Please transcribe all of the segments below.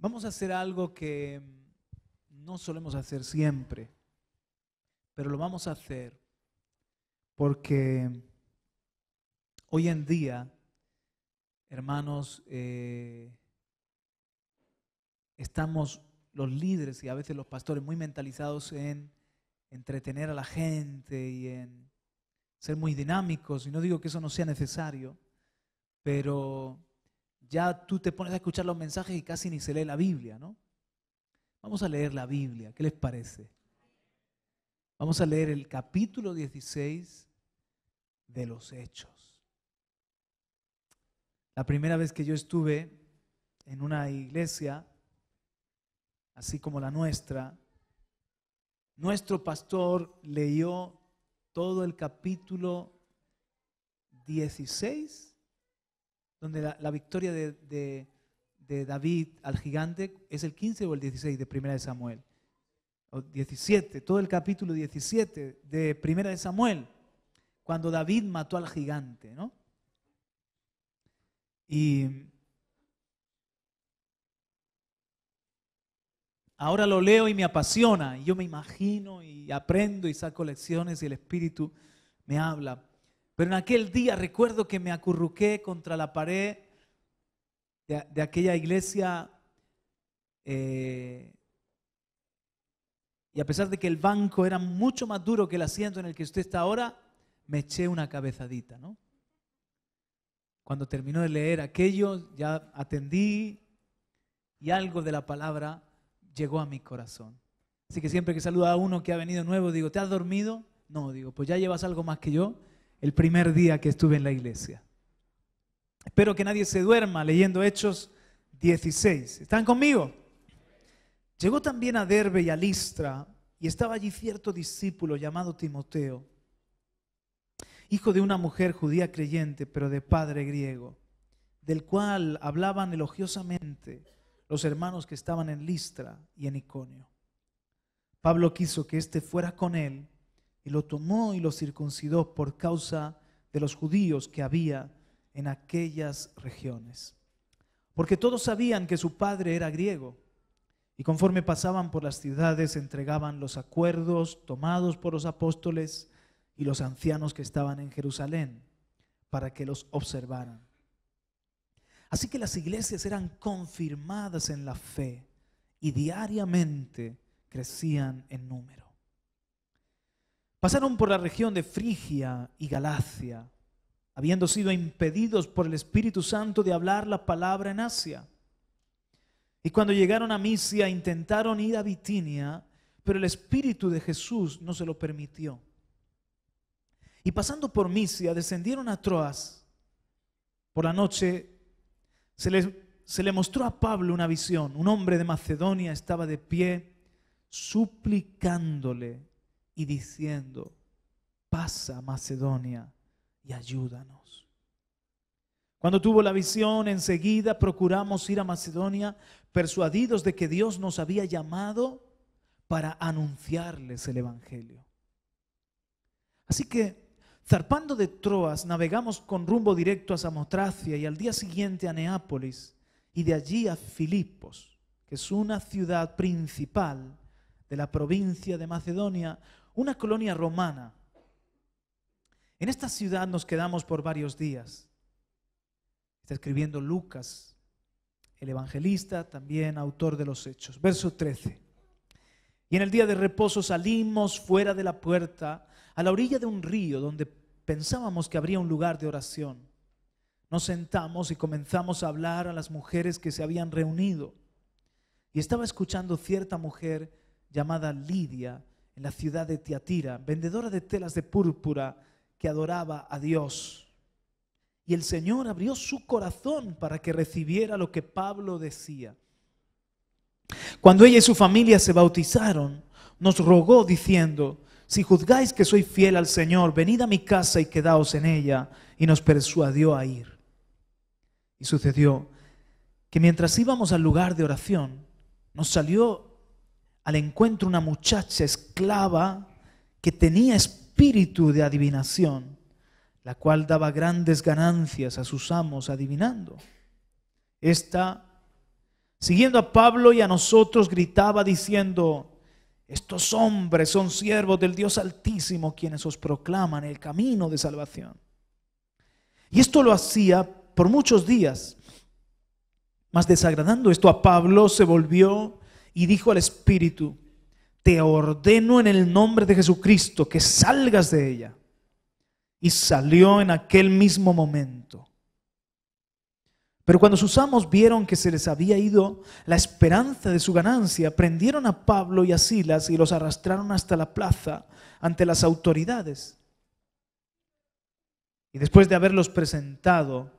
Vamos a hacer algo que no solemos hacer siempre, pero lo vamos a hacer porque hoy en día, hermanos, estamos los líderes y a veces los pastores muy mentalizados en entretener a la gente y en ser muy dinámicos. Y no digo que eso no sea necesario, pero ya tú te pones a escuchar los mensajes y casi ni se lee la Biblia, ¿no? Vamos a leer la Biblia, ¿qué les parece? Vamos a leer el capítulo 16 de los Hechos. La primera vez que yo estuve en una iglesia, así como la nuestra, nuestro pastor leyó todo el capítulo 16, donde la victoria de David al gigante es el 15 o el 16 de Primera de Samuel. O 17, todo el capítulo 17 de Primera de Samuel, cuando David mató al gigante, ¿no? Y ahora lo leo y me apasiona, y yo me imagino y aprendo y saco lecciones y el Espíritu me habla. Pero en aquel día recuerdo que me acurruqué contra la pared de aquella iglesia y a pesar de que el banco era mucho más duro que el asiento en el que usted está ahora, me eché una cabezadita, ¿no? Cuando terminó de leer aquello, ya atendí y algo de la palabra llegó a mi corazón. Así que siempre que saludo a uno que ha venido nuevo, digo, ¿te has dormido? No, digo, pues ya llevas algo más que yo el primer día que estuve en la iglesia. Espero que nadie se duerma leyendo Hechos 16. ¿Están conmigo? Llegó también a Derbe y a Listra, y estaba allí cierto discípulo llamado Timoteo, hijo de una mujer judía creyente, pero de padre griego, del cual hablaban elogiosamente los hermanos que estaban en Listra y en Iconio. Pablo quiso que éste fuera con él, y lo tomó y lo circuncidó por causa de los judíos que había en aquellas regiones. Porque todos sabían que su padre era griego, y conforme pasaban por las ciudades entregaban los acuerdos tomados por los apóstoles y los ancianos que estaban en Jerusalén, para que los observaran. Así que las iglesias eran confirmadas en la fe y diariamente crecían en número. Pasaron por la región de Frigia y Galacia, habiendo sido impedidos por el Espíritu Santo de hablar la palabra en Asia. Y cuando llegaron a Misia intentaron ir a Bitinia, pero el Espíritu de Jesús no se lo permitió. Y pasando por Misia descendieron a Troas. Por la noche se le mostró a Pablo una visión. Un hombre de Macedonia estaba de pie suplicándole y diciendo: pasa a Macedonia y ayúdanos. Cuando tuvo la visión, enseguida procuramos ir a Macedonia, persuadidos de que Dios nos había llamado para anunciarles el Evangelio. Así que, zarpando de Troas, navegamos con rumbo directo a Samotracia y al día siguiente a Neápolis y de allí a Filipos, que es una ciudad principal de la provincia de Macedonia, una colonia romana. En esta ciudad nos quedamos por varios días. Está escribiendo Lucas, el evangelista, también autor de los Hechos. Verso 13. Y en el día de reposo salimos fuera de la puerta a la orilla de un río donde pensábamos que habría un lugar de oración. Nos sentamos y comenzamos a hablar a las mujeres que se habían reunido. Y estaba escuchando cierta mujer llamada Lidia en la ciudad de Tiatira, vendedora de telas de púrpura, que adoraba a Dios. Y el Señor abrió su corazón para que recibiera lo que Pablo decía. Cuando ella y su familia se bautizaron, nos rogó diciendo: si juzgáis que soy fiel al Señor, venid a mi casa y quedaos en ella. Y nos persuadió a ir. Y sucedió que mientras íbamos al lugar de oración, nos salió al encuentro una muchacha esclava que tenía espíritu de adivinación, la cual daba grandes ganancias a sus amos adivinando. Esta Siguiendo a Pablo y a nosotros, gritaba diciendo: estos hombres son siervos del Dios Altísimo, quienes os proclaman el camino de salvación. Y esto lo hacía por muchos días. Mas desagradando esto a Pablo, se volvió y dijo al Espíritu: te ordeno en el nombre de Jesucristo que salgas de ella. Y salió en aquel mismo momento. Pero cuando sus amos vieron que se les había ido la esperanza de su ganancia, prendieron a Pablo y a Silas y los arrastraron hasta la plaza ante las autoridades. Y después de haberlos presentado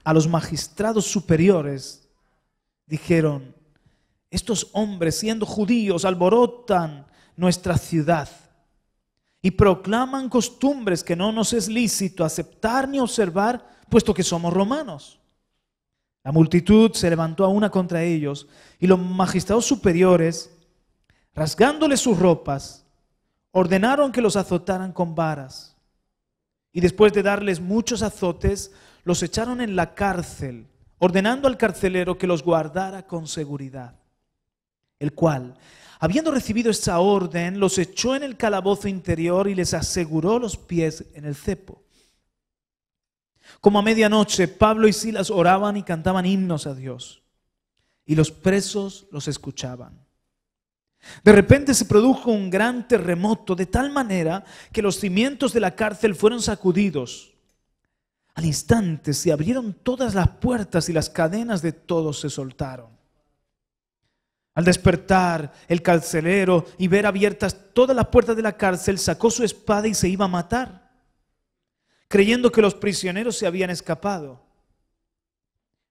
a los magistrados superiores, dijeron: estos hombres, siendo judíos, alborotan nuestra ciudad y proclaman costumbres que no nos es lícito aceptar ni observar, puesto que somos romanos. La multitud se levantó a una contra ellos, y los magistrados superiores, rasgándoles sus ropas, ordenaron que los azotaran con varas. Y después de darles muchos azotes, los echaron en la cárcel, ordenando al carcelero que los guardara con seguridad. El cual, habiendo recibido esa orden, los echó en el calabozo interior y les aseguró los pies en el cepo. Como a medianoche, Pablo y Silas oraban y cantaban himnos a Dios, y los presos los escuchaban. De repente se produjo un gran terremoto, de tal manera que los cimientos de la cárcel fueron sacudidos. Al instante se abrieron todas las puertas y las cadenas de todos se soltaron. Al despertar el carcelero y ver abiertas todas las puertas de la cárcel, sacó su espada y se iba a matar, creyendo que los prisioneros se habían escapado.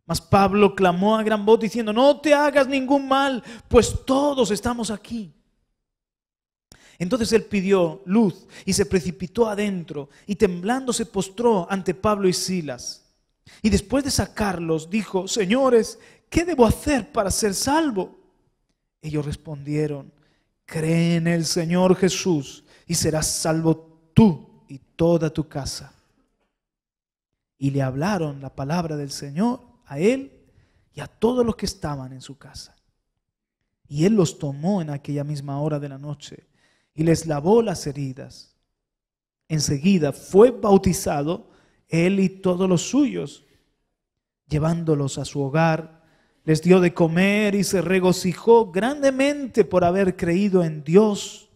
Mas Pablo clamó a gran voz diciendo: no te hagas ningún mal, pues todos estamos aquí. Entonces él pidió luz y se precipitó adentro y temblando se postró ante Pablo y Silas. Y después de sacarlos dijo: señores, ¿qué debo hacer para ser salvo? Ellos respondieron: cree en el Señor Jesús y serás salvo tú y toda tu casa. Y le hablaron la palabra del Señor a él y a todos los que estaban en su casa. Y él los tomó en aquella misma hora de la noche y les lavó las heridas. Enseguida fue bautizado él y todos los suyos. Llevándolos a su hogar, les dio de comer y se regocijó grandemente por haber creído en Dios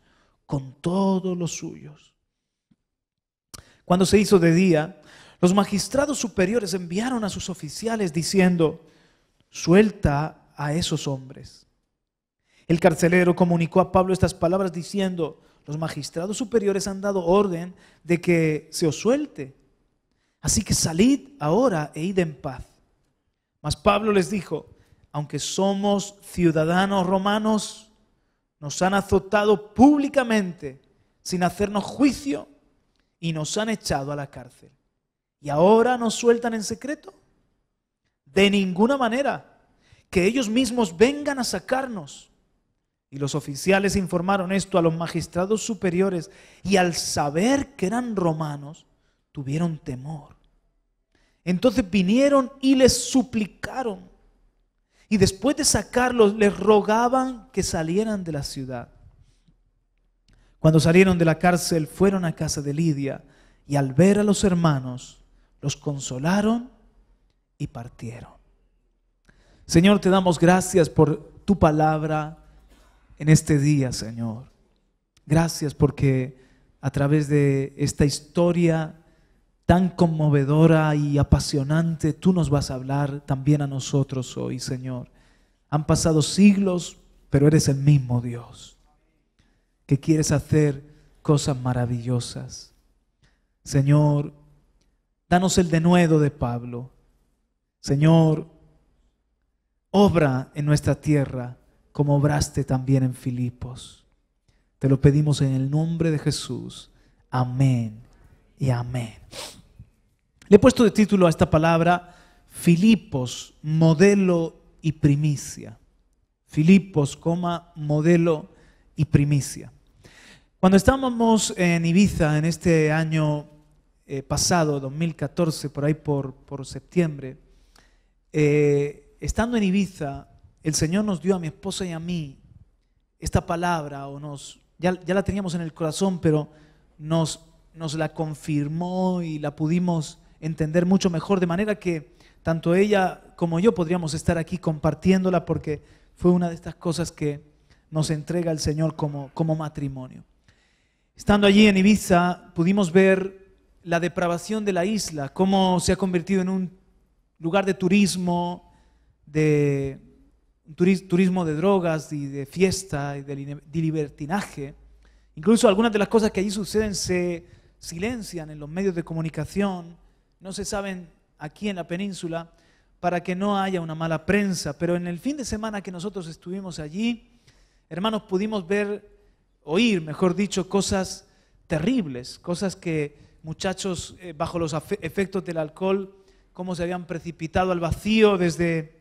con todos los suyos. Cuando se hizo de día, los magistrados superiores enviaron a sus oficiales diciendo: suelta a esos hombres. El carcelero comunicó a Pablo estas palabras diciendo: los magistrados superiores han dado orden de que se os suelte. Así que salid ahora e id en paz. Mas Pablo les dijo: aunque somos ciudadanos romanos, nos han azotado públicamente sin hacernos juicio y nos han echado a la cárcel. ¿Y ahora nos sueltan en secreto? De ninguna manera, que ellos mismos vengan a sacarnos. Y los oficiales informaron esto a los magistrados superiores y al saber que eran romanos, tuvieron temor. Entonces vinieron y les suplicaron. Y después de sacarlos, les rogaban que salieran de la ciudad. Cuando salieron de la cárcel, fueron a casa de Lidia y al ver a los hermanos, los consolaron y partieron. Señor, te damos gracias por tu palabra en este día, Señor. Gracias porque a través de esta historia tan conmovedora y apasionante, tú nos vas a hablar también a nosotros hoy, Señor. Han pasado siglos, pero eres el mismo Dios, que quieres hacer cosas maravillosas. Señor, danos el denuedo de Pablo. Señor, obra en nuestra tierra como obraste también en Filipos. Te lo pedimos en el nombre de Jesús. Amén y amén. Le he puesto de título a esta palabra: Filipos, modelo y primicia. Filipos, modelo y primicia. Cuando estábamos en Ibiza en este año pasado, 2014, por ahí por septiembre, estando en Ibiza, el Señor nos dio a mi esposa y a mí esta palabra, ya la teníamos en el corazón, pero nos la confirmó y la pudimos entender mucho mejor, de manera que tanto ella como yo podríamos estar aquí compartiéndola, porque fue una de estas cosas que nos entrega el Señor como matrimonio. Estando allí en Ibiza, pudimos ver la depravación de la isla, cómo se ha convertido en un lugar de turismo, turismo de drogas y de fiesta y de libertinaje. Incluso algunas de las cosas que allí suceden se silencian en los medios de comunicación, no se saben aquí en la península para que no haya una mala prensa. Pero en el fin de semana que nosotros estuvimos allí, hermanos, pudimos oír, mejor dicho, cosas terribles, cosas que muchachos bajo los efectos del alcohol, cómo se habían precipitado al vacío desde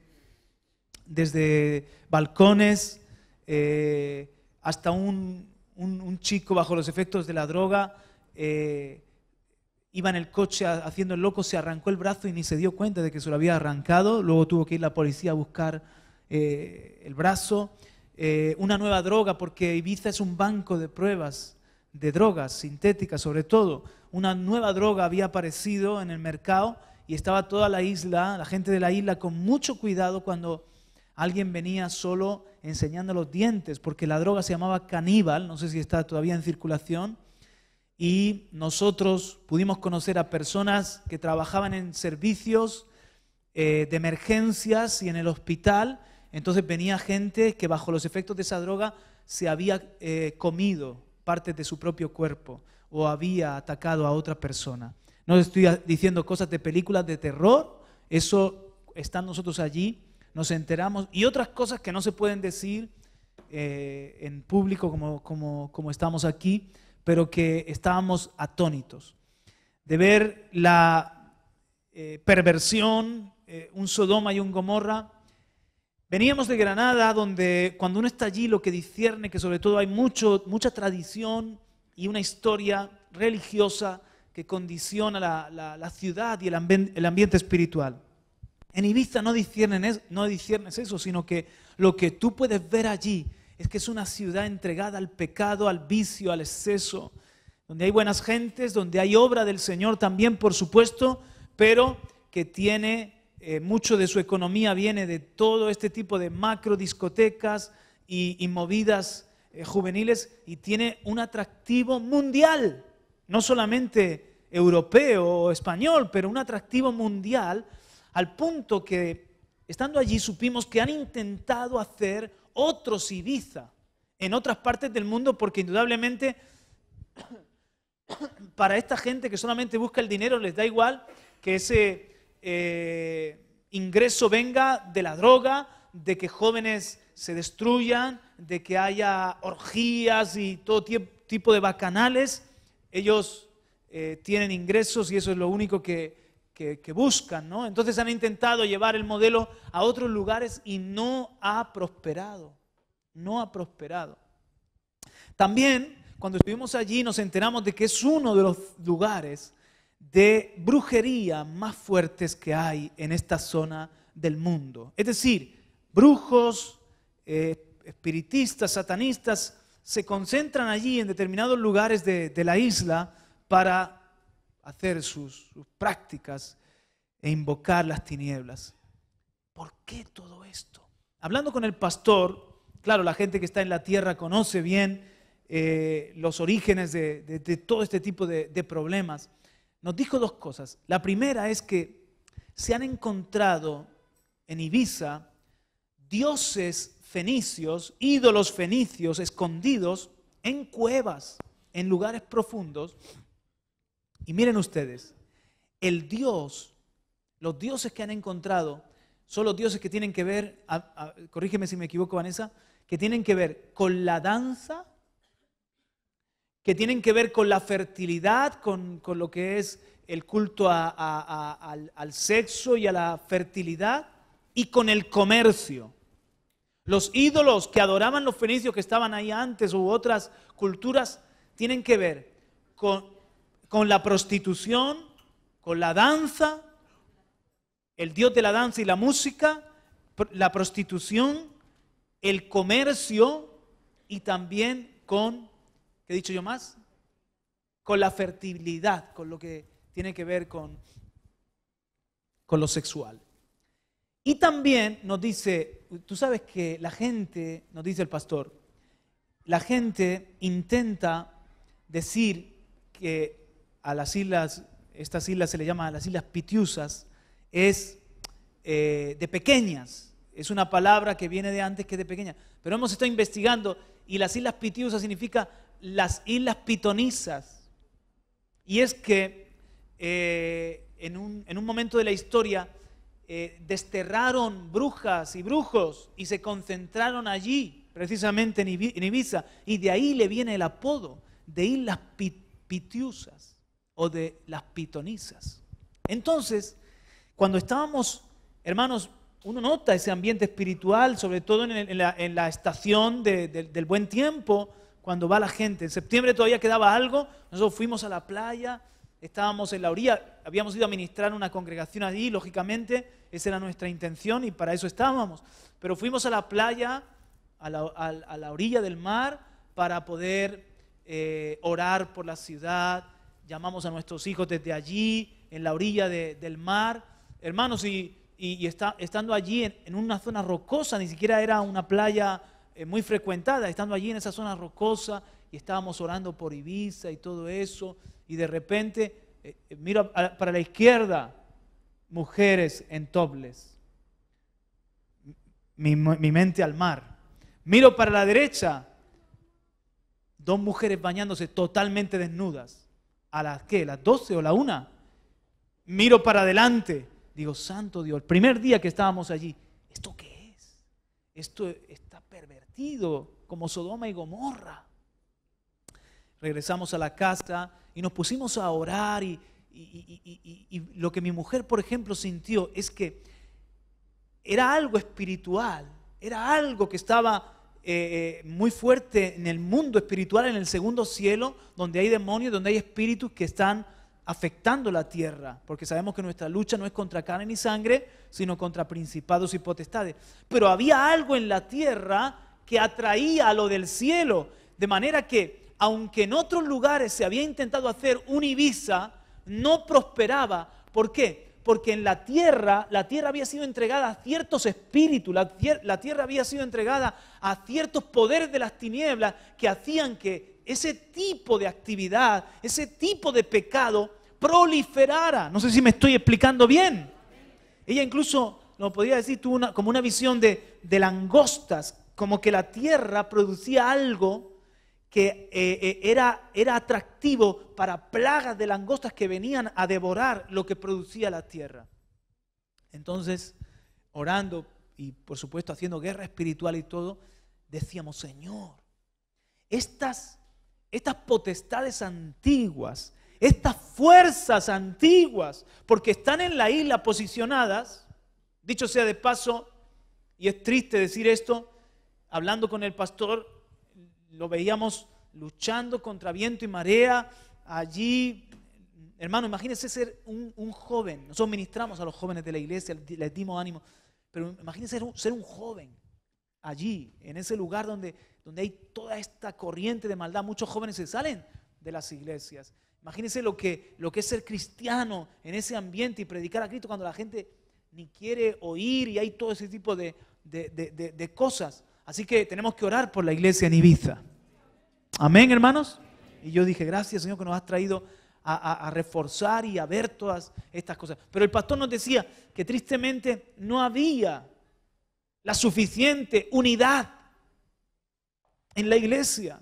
balcones, hasta un chico bajo los efectos de la droga, iba en el coche haciendo el loco, se arrancó el brazo y ni se dio cuenta de que se lo había arrancado, luego tuvo que ir la policía a buscar el brazo. Una nueva droga, porque Ibiza es un banco de pruebas de drogas sintéticas sobre todo. Una nueva droga había aparecido en el mercado y estaba toda la isla, la gente de la isla, con mucho cuidado cuando alguien venía solo enseñando los dientes, porque la droga se llamaba caníbal, no sé si está todavía en circulación, y nosotros pudimos conocer a personas que trabajaban en servicios de emergencias y en el hospital. Entonces venía gente que bajo los efectos de esa droga se había comido partes de su propio cuerpo o había atacado a otra persona. No les estoy diciendo cosas de películas de terror, eso están nosotros allí, nos enteramos, y otras cosas que no se pueden decir en público como estamos aquí, pero que estábamos atónitos de ver la perversión, un Sodoma y un Gomorra. Veníamos de Granada, donde cuando uno está allí lo que discierne que sobre todo hay mucha tradición y una historia religiosa que condiciona la ciudad y el ambiente espiritual. En Ibiza no disciernes eso, sino que lo que tú puedes ver allí es que es una ciudad entregada al pecado, al vicio, al exceso, donde hay buenas gentes, donde hay obra del Señor también, por supuesto, pero que tiene mucho de su economía viene de todo este tipo de macro discotecas y movidas juveniles, y tiene un atractivo mundial, no solamente europeo o español, pero un atractivo mundial, al punto que estando allí supimos que han intentado hacer otros Ibiza en otras partes del mundo, porque indudablemente para esta gente que solamente busca el dinero les da igual que ese ingreso venga de la droga, de que jóvenes se destruyan, de que haya orgías y todo tipo de bacanales. Ellos tienen ingresos y eso es lo único que buscan, ¿no? Entonces han intentado llevar el modelo a otros lugares y no ha prosperado, no ha prosperado. También cuando estuvimos allí nos enteramos de que es uno de los lugares de brujería más fuertes que hay en esta zona del mundo. Es decir, brujos, espiritistas, satanistas se concentran allí en determinados lugares de la isla para hacer sus prácticas e invocar las tinieblas. ¿Por qué todo esto? Hablando con el pastor, claro, la gente que está en la tierra conoce bien los orígenes de todo este tipo de problemas. Nos dijo dos cosas. La primera es que se han encontrado en Ibiza dioses fenicios, ídolos fenicios escondidos en cuevas, en lugares profundos. Y miren ustedes, los dioses que han encontrado son los dioses que tienen que ver, corrígeme si me equivoco, Vanessa, que tienen que ver con la danza, que tienen que ver con la fertilidad, con lo que es el culto al sexo y a la fertilidad, y con el comercio. Los ídolos que adoraban los fenicios que estaban ahí antes u otras culturas tienen que ver con la prostitución, con la danza, el dios de la danza y la música, la prostitución, el comercio y también con, ¿qué he dicho yo más? Con la fertilidad, con lo que tiene que ver con lo sexual. Y también nos dice, tú sabes que la gente, nos dice el pastor, la gente intenta decir que a las islas, estas islas se le llaman las islas Pitiusas, es de pequeñas. Es una palabra que viene de antes que de pequeña. Pero hemos estado investigando y las islas Pitiusas significa las islas pitonisas. Y es que en un momento de la historia desterraron brujas y brujos y se concentraron allí, precisamente en Ibiza. Y de ahí le viene el apodo de islas Pitiusas o de las pitonisas. Entonces, cuando estábamos, hermanos, uno nota ese ambiente espiritual, sobre todo en la estación del buen tiempo, cuando va la gente. En septiembre todavía quedaba algo, nosotros fuimos a la playa, estábamos en la orilla, habíamos ido a ministrar una congregación allí, lógicamente, esa era nuestra intención y para eso estábamos. Pero fuimos a la playa, a la orilla del mar, para poder orar por la ciudad. Llamamos a nuestros hijos desde allí, en la orilla del mar. Hermanos, estando allí en una zona rocosa, ni siquiera era una playa muy frecuentada, estando allí en esa zona rocosa y estábamos orando por Ibiza y todo eso, y de repente miro para la izquierda, mujeres en topless, mi mente al mar. Miro para la derecha, 2 mujeres bañándose totalmente desnudas. ¿A las qué? ¿Las 12 o la 1? Miro para adelante, digo, santo Dios, el primer día que estábamos allí, ¿esto qué es? Esto está pervertido como Sodoma y Gomorra. Regresamos a la casa y nos pusimos a orar y lo que mi mujer, por ejemplo, sintió es que era algo espiritual, era algo que estaba muy fuerte en el mundo espiritual, en el segundo cielo, donde hay demonios, donde hay espíritus que están afectando la tierra, porque sabemos que nuestra lucha no es contra carne ni sangre, sino contra principados y potestades. Pero había algo en la tierra que atraía a lo del cielo, de manera que, aunque en otros lugares se había intentado hacer un Ibiza, no prosperaba. ¿Por qué? Porque en la tierra había sido entregada a ciertos espíritus, la tierra había sido entregada a ciertos poderes de las tinieblas que hacían que ese tipo de actividad, ese tipo de pecado proliferara. No sé si me estoy explicando bien. Ella incluso, lo podría decir, tuvo como una visión de langostas, como que la tierra producía algo que era atractivo para plagas de langostas que venían a devorar lo que producía la tierra. Entonces, orando y por supuesto haciendo guerra espiritual y todo, decíamos, Señor, estas potestades antiguas, estas fuerzas antiguas, porque están en la isla posicionadas, dicho sea de paso, y es triste decir esto, hablando con el pastor, lo veíamos luchando contra viento y marea allí. Hermano, imagínese ser un joven. Nosotros ministramos a los jóvenes de la iglesia, les dimos ánimo, pero imagínese ser un joven allí, en ese lugar donde hay toda esta corriente de maldad. Muchos jóvenes se salen de las iglesias. Imagínense lo que es ser cristiano en ese ambiente y predicar a Cristo cuando la gente ni quiere oír y hay todo ese tipo de cosas. Así que tenemos que orar por la iglesia en Ibiza. Amén, hermanos. Y yo dije, gracias, Señor, que nos has traído a reforzar y a ver todas estas cosas. Pero el pastor nos decía que tristemente no había la suficiente unidad en la iglesia,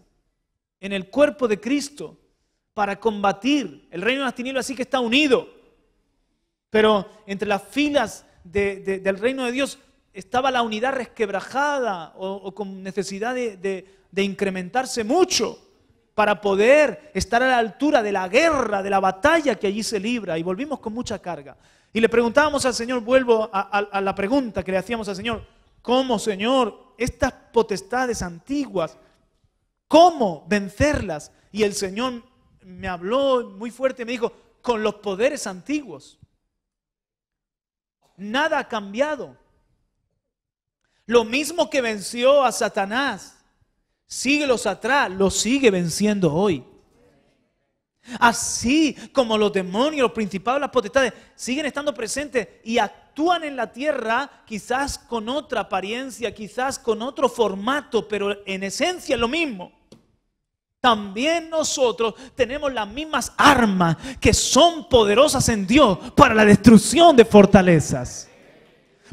en el cuerpo de Cristo, para combatir. El reino de las tinieblas sí que está unido, pero entre las filas del reino de Dios estaba la unidad resquebrajada o con necesidad de incrementarse mucho para poder estar a la altura de la guerra, de la batalla que allí se libra. Y volvimos con mucha carga. Y le preguntábamos al Señor, vuelvo a la pregunta que le hacíamos al Señor, ¿cómo, Señor, estas potestades antiguas, cómo vencerlas? Y el Señor me habló muy fuerte y me dijo, con los poderes antiguos. nada ha cambiado. Lo mismo que venció a Satanás siglos atrás, lo sigue venciendo hoy. Así como los demonios, los principados, las potestades siguen estando presentes y actúan en la tierra, quizás con otra apariencia, quizás con otro formato, pero en esencia es lo mismo. También nosotros tenemos las mismas armas que son poderosas en Dios para la destrucción de fortalezas.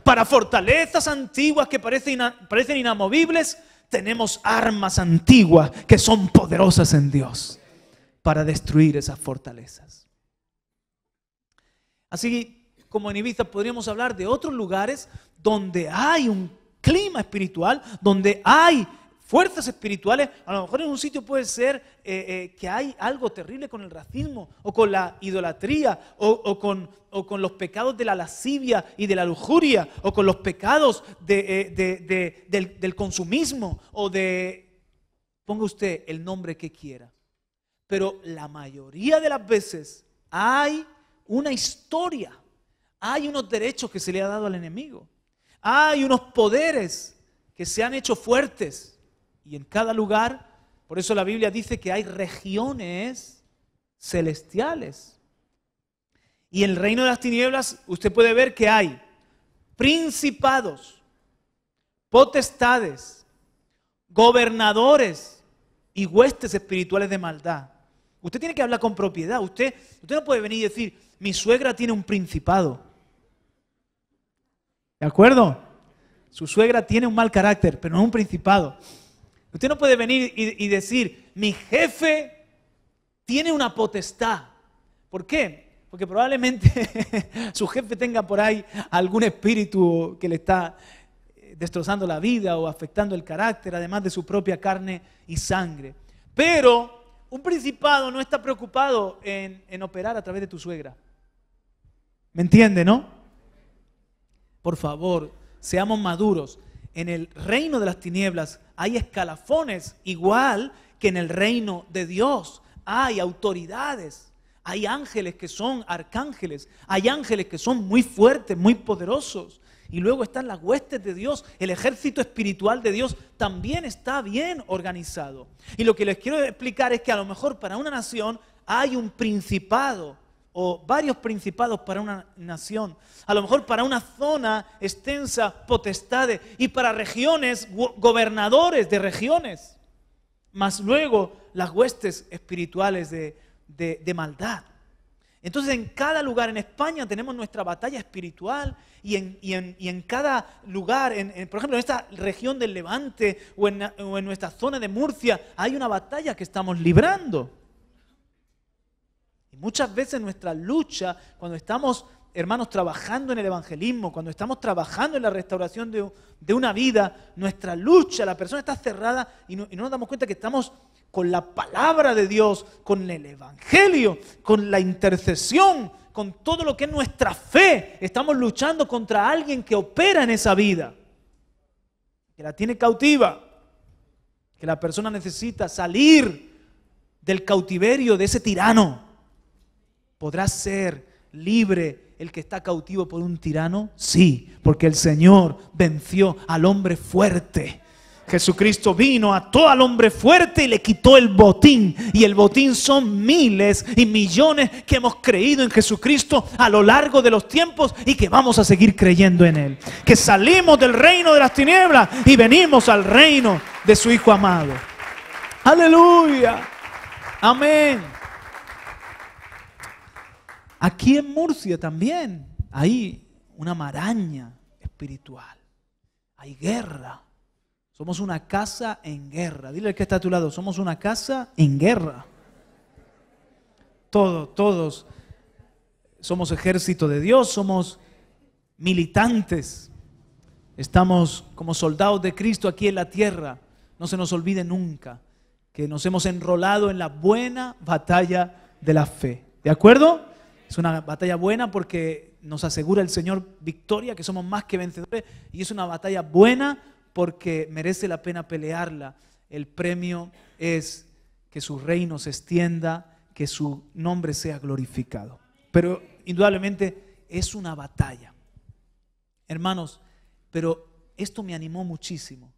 Para fortalezas antiguas que parecen inamovibles, tenemos armas antiguas que son poderosas en Dios para destruir esas fortalezas. Así como en Ibiza podríamos hablar de otros lugares donde hay un clima espiritual, donde hay fuerzas espirituales. A lo mejor en un sitio puede ser que hay algo terrible con el racismo o con la idolatría o con los pecados de la lascivia y de la lujuria o con los pecados del consumismo o de, ponga usted el nombre que quiera. Pero la mayoría de las veces hay una historia, hay unos derechos que se le ha dado al enemigo, hay unos poderes que se han hecho fuertes y en cada lugar, por eso la Biblia dice que hay regiones celestiales. Y en el reino de las tinieblas usted puede ver que hay principados, potestades, gobernadores y huestes espirituales de maldad. Usted tiene que hablar con propiedad. Usted no puede venir y decir, mi suegra tiene un principado. ¿De acuerdo? Su suegra tiene un mal carácter, pero no un principado. Usted no puede venir y decir, mi jefe tiene una potestad. ¿Por qué? Porque probablemente su jefe tenga por ahí algún espíritu que le está destrozando la vida o afectando el carácter, además de su propia carne y sangre. Pero un principado no está preocupado en operar a través de tu suegra. ¿Me entiende, no? Por favor, seamos maduros. En el reino de las tinieblas hay escalafones, igual que en el reino de Dios. Hay autoridades, hay ángeles que son arcángeles, hay ángeles que son muy fuertes, muy poderosos. Y luego están las huestes de Dios, el ejército espiritual de Dios también está bien organizado. Y lo que les quiero explicar es que a lo mejor para una nación hay un principado o varios principados para una nación. A lo mejor para una zona extensa, potestades, y para regiones, gobernadores de regiones. Más luego las huestes espirituales de maldad. Entonces en cada lugar, en España tenemos nuestra batalla espiritual y en cada lugar, por ejemplo en esta región del Levante o en nuestra zona de Murcia, hay una batalla que estamos librando. Y muchas veces nuestra lucha, cuando estamos, hermanos, trabajando en el evangelismo, cuando estamos trabajando en la restauración de una vida, nuestra lucha, la persona está cerrada y no nos damos cuenta que estamos con la palabra de Dios, con el evangelio, con la intercesión, con todo lo que es nuestra fe. Estamos luchando contra alguien que opera en esa vida, que la tiene cautiva, que la persona necesita salir del cautiverio de ese tirano. ¿Podrá ser libre el que está cautivo por un tirano? Sí, porque el Señor venció al hombre fuerte. Jesucristo vino, ató al hombre fuerte y le quitó el botín. Y el botín son miles y millones que hemos creído en Jesucristo a lo largo de los tiempos y que vamos a seguir creyendo en Él. Que salimos del reino de las tinieblas y venimos al reino de su Hijo amado. ¡Aleluya! ¡Amén! Aquí en Murcia también hay una maraña espiritual. Hay guerra. Somos una casa en guerra. Dile al que está a tu lado, somos una casa en guerra. Todos somos ejército de Dios, somos militantes. Estamos como soldados de Cristo aquí en la tierra. No se nos olvide nunca que nos hemos enrolado en la buena batalla de la fe. ¿De acuerdo? Es una batalla buena porque nos asegura el Señor victoria, que somos más que vencedores. Y es una batalla buena porque merece la pena pelearla. El premio es que su reino se extienda, que su nombre sea glorificado. Pero indudablemente es una batalla. Hermanos, pero esto me animó muchísimo.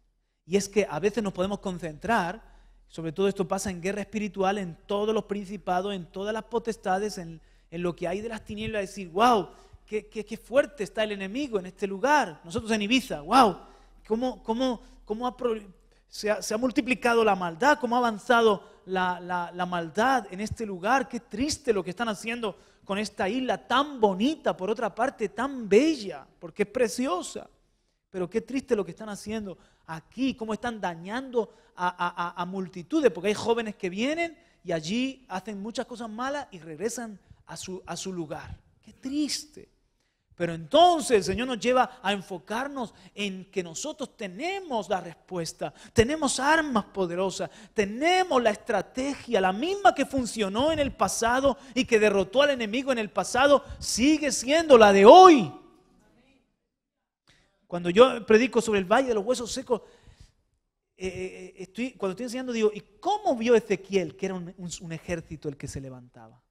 Y es que a veces nos podemos concentrar, sobre todo esto pasa en guerra espiritual, en todos los principados, en todas las potestades, en lo que hay de las tinieblas, decir, wow, qué fuerte está el enemigo en este lugar. Nosotros en Ibiza, wow, se ha multiplicado la maldad, cómo ha avanzado la maldad en este lugar. Qué triste lo que están haciendo con esta isla tan bonita, por otra parte tan bella, porque es preciosa. Pero qué triste lo que están haciendo aquí, cómo están dañando a multitudes, porque hay jóvenes que vienen y allí hacen muchas cosas malas y regresan a su lugar. Qué triste. Pero entonces el Señor nos lleva a enfocarnos en que nosotros tenemos la respuesta, tenemos armas poderosas, tenemos la estrategia, la misma que funcionó en el pasado y que derrotó al enemigo en el pasado, sigue siendo la de hoy. Cuando yo predico sobre el valle de los huesos secos, cuando estoy enseñando digo, ¿y cómo vio Ezequiel que era un ejército el que se levantaba?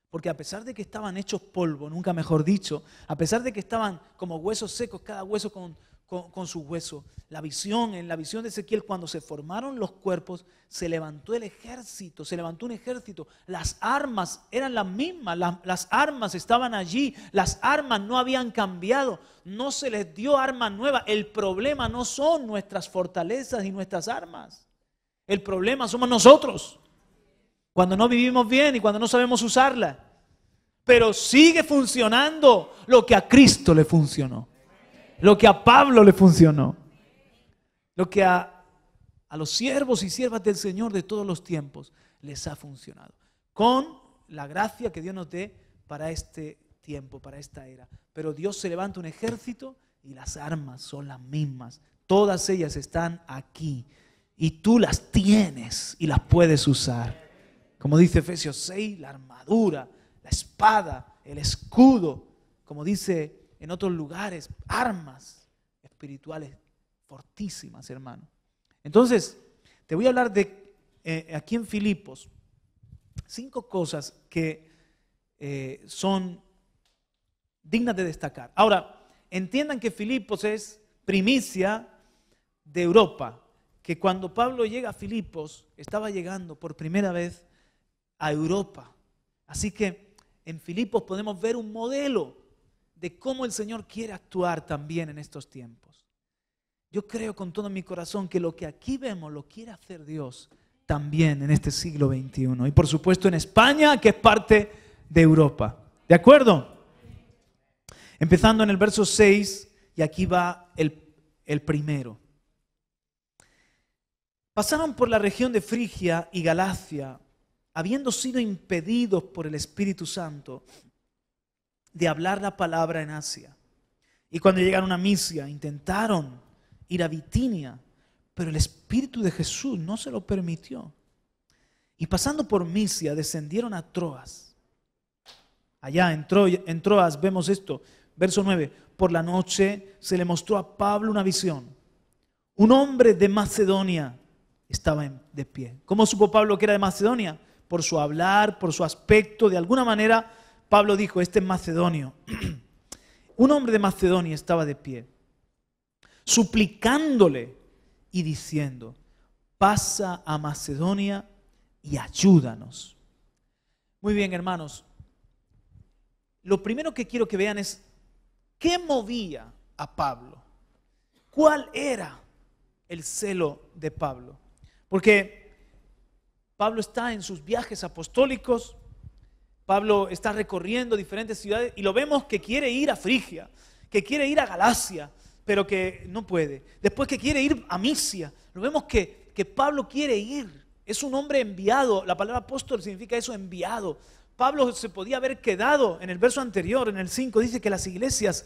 Porque a pesar de que estaban hechos polvo, nunca mejor dicho, a pesar de que estaban como huesos secos, cada hueso con su hueso, en la visión de Ezequiel, cuando se formaron los cuerpos, se levantó el ejército, se levantó un ejército. Las armas eran las mismas, las armas estaban allí, las armas no habían cambiado, no se les dio armas nuevas. El problema no son nuestras fortalezas y nuestras armas, el problema somos nosotros. Cuando no vivimos bien y cuando no sabemos usarla. Pero sigue funcionando lo que a Cristo le funcionó. Lo que a Pablo le funcionó. Lo que a los siervos y siervas del Señor de todos los tiempos les ha funcionado. Con la gracia que Dios nos dé para este tiempo, para esta era. Pero Dios se levanta un ejército y las armas son las mismas. Todas ellas están aquí. Y tú las tienes y las puedes usar. Como dice Efesios 6, la armadura, la espada, el escudo, como dice en otros lugares, armas espirituales fortísimas, hermano. Entonces, te voy a hablar de, aquí en Filipos, 5 cosas que son dignas de destacar. Ahora, entiendan que Filipos es primicia de Europa, que cuando Pablo llega a Filipos, estaba llegando por primera vez a Europa. Así que en Filipos podemos ver un modelo de cómo el Señor quiere actuar también en estos tiempos. Yo creo con todo mi corazón que lo que aquí vemos lo quiere hacer Dios también en este siglo XXI. Y por supuesto en España, que es parte de Europa. ¿De acuerdo? Empezando en el verso 6, y aquí va el primero. Pasaron por la región de Frigia y Galacia, habiendo sido impedidos por el Espíritu Santo de hablar la palabra en Asia. Y cuando llegaron a Misia, intentaron ir a Bitinia, pero el Espíritu de Jesús no se lo permitió. Y pasando por Misia, descendieron a Troas. Allá en Troas vemos esto, verso 9. Por la noche se le mostró a Pablo una visión. Un hombre de Macedonia estaba de pie. ¿Cómo supo Pablo que era de Macedonia? Por su hablar, por su aspecto. De alguna manera, Pablo dijo, este es macedonio. Un hombre de Macedonia estaba de pie, suplicándole y diciendo, pasa a Macedonia y ayúdanos. Muy bien, hermanos. Lo primero que quiero que vean es, ¿qué movía a Pablo? ¿Cuál era el celo de Pablo? Porque Pablo está en sus viajes apostólicos, Pablo está recorriendo diferentes ciudades y lo vemos que quiere ir a Frigia, que quiere ir a Galacia, pero que no puede. Después que quiere ir a Misia, lo vemos que Pablo quiere ir. Es un hombre enviado, la palabra apóstol significa eso, enviado. Pablo se podía haber quedado, en el verso anterior, en el 5, dice que las iglesias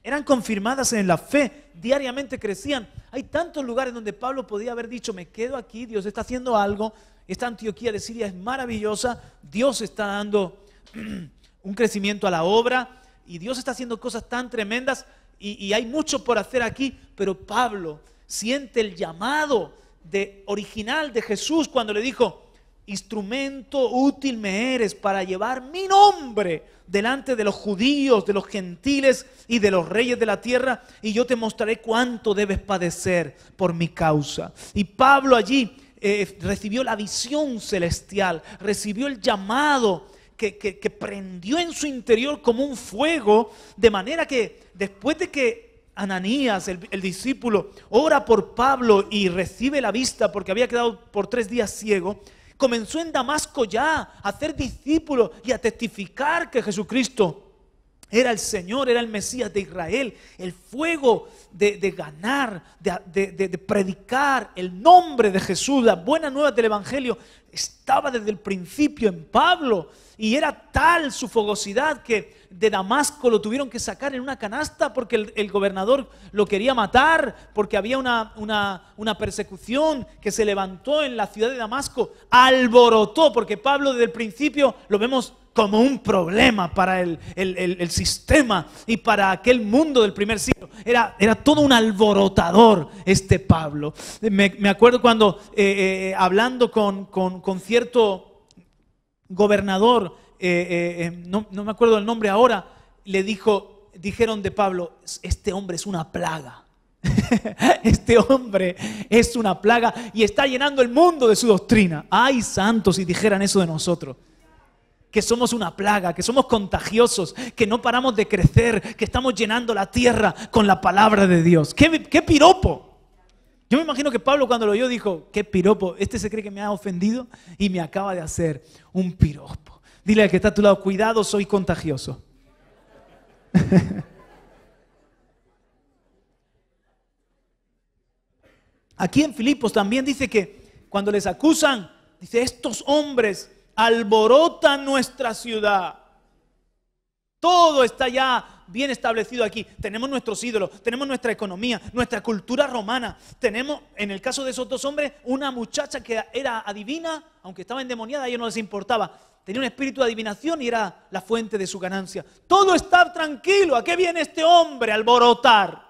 eran confirmadas en la fe, diariamente crecían. Hay tantos lugares donde Pablo podía haber dicho, me quedo aquí, Dios está haciendo algo. Esta Antioquía de Siria es maravillosa, Dios está dando un crecimiento a la obra y Dios está haciendo cosas tan tremendas y hay mucho por hacer aquí, pero Pablo siente el llamado original de Jesús cuando le dijo, instrumento útil me eres para llevar mi nombre delante de los judíos, de los gentiles y de los reyes de la tierra, y yo te mostraré cuánto debes padecer por mi causa. Y Pablo allí recibió la visión celestial, recibió el llamado que prendió en su interior como un fuego, de manera que después de que Ananías, el discípulo, ora por Pablo y recibe la vista porque había quedado por 3 días ciego, comenzó en Damasco ya a hacer discípulos y a testificar que Jesucristo era el Señor, era el Mesías de Israel. El fuego de ganar, de predicar el nombre de Jesús, las buenas nuevas del Evangelio, estaba desde el principio en Pablo. Y era tal su fogosidad que de Damasco lo tuvieron que sacar en una canasta porque el gobernador lo quería matar, porque había una persecución que se levantó en la ciudad de Damasco. Alborotó, porque Pablo desde el principio lo vemos como un problema para el sistema y para aquel mundo del primer siglo. Era todo un alborotador este Pablo. Me acuerdo cuando hablando con cierto gobernador, no me acuerdo el nombre ahora, dijeron de Pablo: este hombre es una plaga. Este hombre es una plaga y está llenando el mundo de su doctrina. Ay, santos, si dijeran eso de nosotros, que somos una plaga, que somos contagiosos, que no paramos de crecer, que estamos llenando la tierra con la palabra de Dios. ¡Qué piropo! Yo me imagino que Pablo cuando lo oyó dijo: qué piropo, este se cree que me ha ofendido y me acaba de hacer un piropo. Dile al que está a tu lado: cuidado, soy contagioso. Aquí en Filipos también dice que cuando les acusan, dice: estos hombres alborotan nuestra ciudad. Todo está ya bien establecido aquí. Tenemos nuestros ídolos, tenemos nuestra economía, nuestra cultura romana. Tenemos, en el caso de esos 2 hombres, una muchacha que era adivina, aunque estaba endemoniada, a ellos no les importaba. Tenía un espíritu de adivinación y era la fuente de su ganancia. Todo está tranquilo. ¿A qué viene este hombre a alborotar?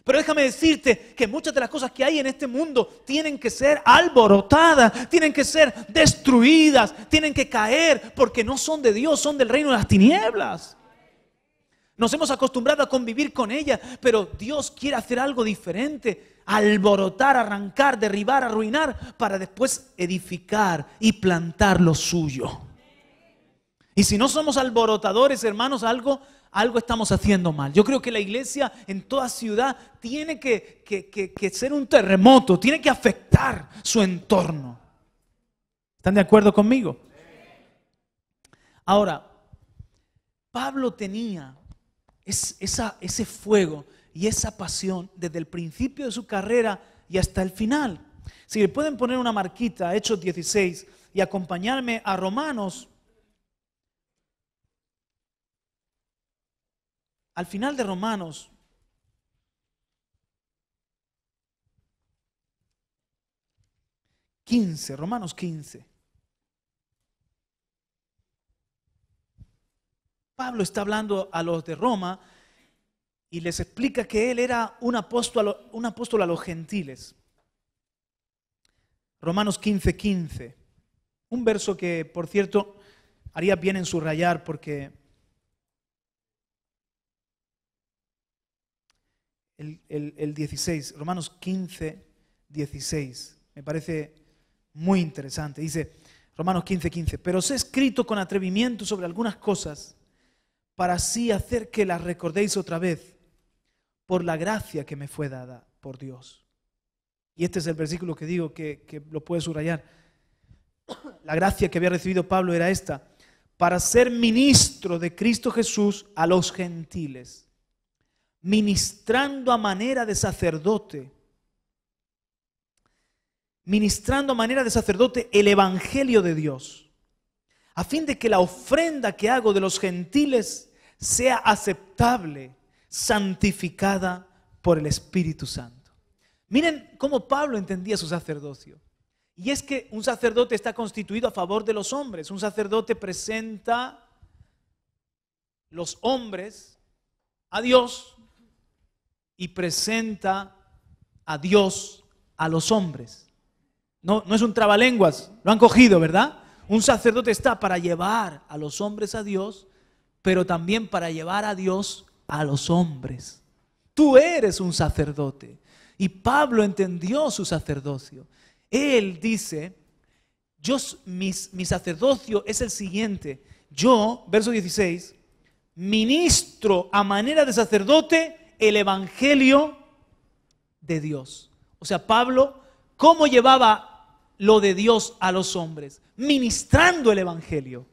Pero déjame decirte que muchas de las cosas que hay en este mundo tienen que ser alborotadas, tienen que ser destruidas, tienen que caer, porque no son de Dios, son del reino de las tinieblas. Nos hemos acostumbrado a convivir con ellas, pero Dios quiere hacer algo diferente: alborotar, arrancar, derribar, arruinar, para después edificar y plantar lo suyo. Y si no somos alborotadores, hermanos, algo estamos haciendo mal. Yo creo que la iglesia en toda ciudad tiene que ser un terremoto, tiene que afectar su entorno. ¿Están de acuerdo conmigo? Ahora, Pablo tenía ese fuego y esa pasión desde el principio de su carrera y hasta el final. Si le pueden poner una marquita a Hechos 16 y acompañarme a Romanos. Al final de Romanos, Romanos 15. Pablo está hablando a los de Roma y les explica que él era un apóstol a los gentiles. Romanos 15:15. Un verso que, por cierto, haría bien en subrayar porque el 16, Romanos 15:16, me parece muy interesante. Dice Romanos 15:15: pero os he escrito con atrevimiento sobre algunas cosas, para así hacer que las recordéis otra vez, por la gracia que me fue dada por Dios. Y este es el versículo que digo que lo puedes subrayar. La gracia que había recibido Pablo era esta: para ser ministro de Cristo Jesús a los gentiles, ministrando a manera de sacerdote el evangelio de Dios, a fin de que la ofrenda que hago de los gentiles sea aceptable, santificada por el Espíritu Santo. Miren cómo Pablo entendía su sacerdocio. Y es que un sacerdote está constituido a favor de los hombres. Un sacerdote presenta los hombres a Dios y presenta a Dios a los hombres. No es un trabalenguas, lo han cogido, ¿verdad? Un sacerdote está para llevar a los hombres a Dios, pero también para llevar a Dios a los hombres. Tú eres un sacerdote. Y Pablo entendió su sacerdocio. Él dice, mi sacerdocio es el siguiente. Yo, verso 16, ministro a manera de sacerdote el evangelio de Dios. O sea, Pablo, ¿cómo llevaba lo de Dios a los hombres? Ministrando el evangelio.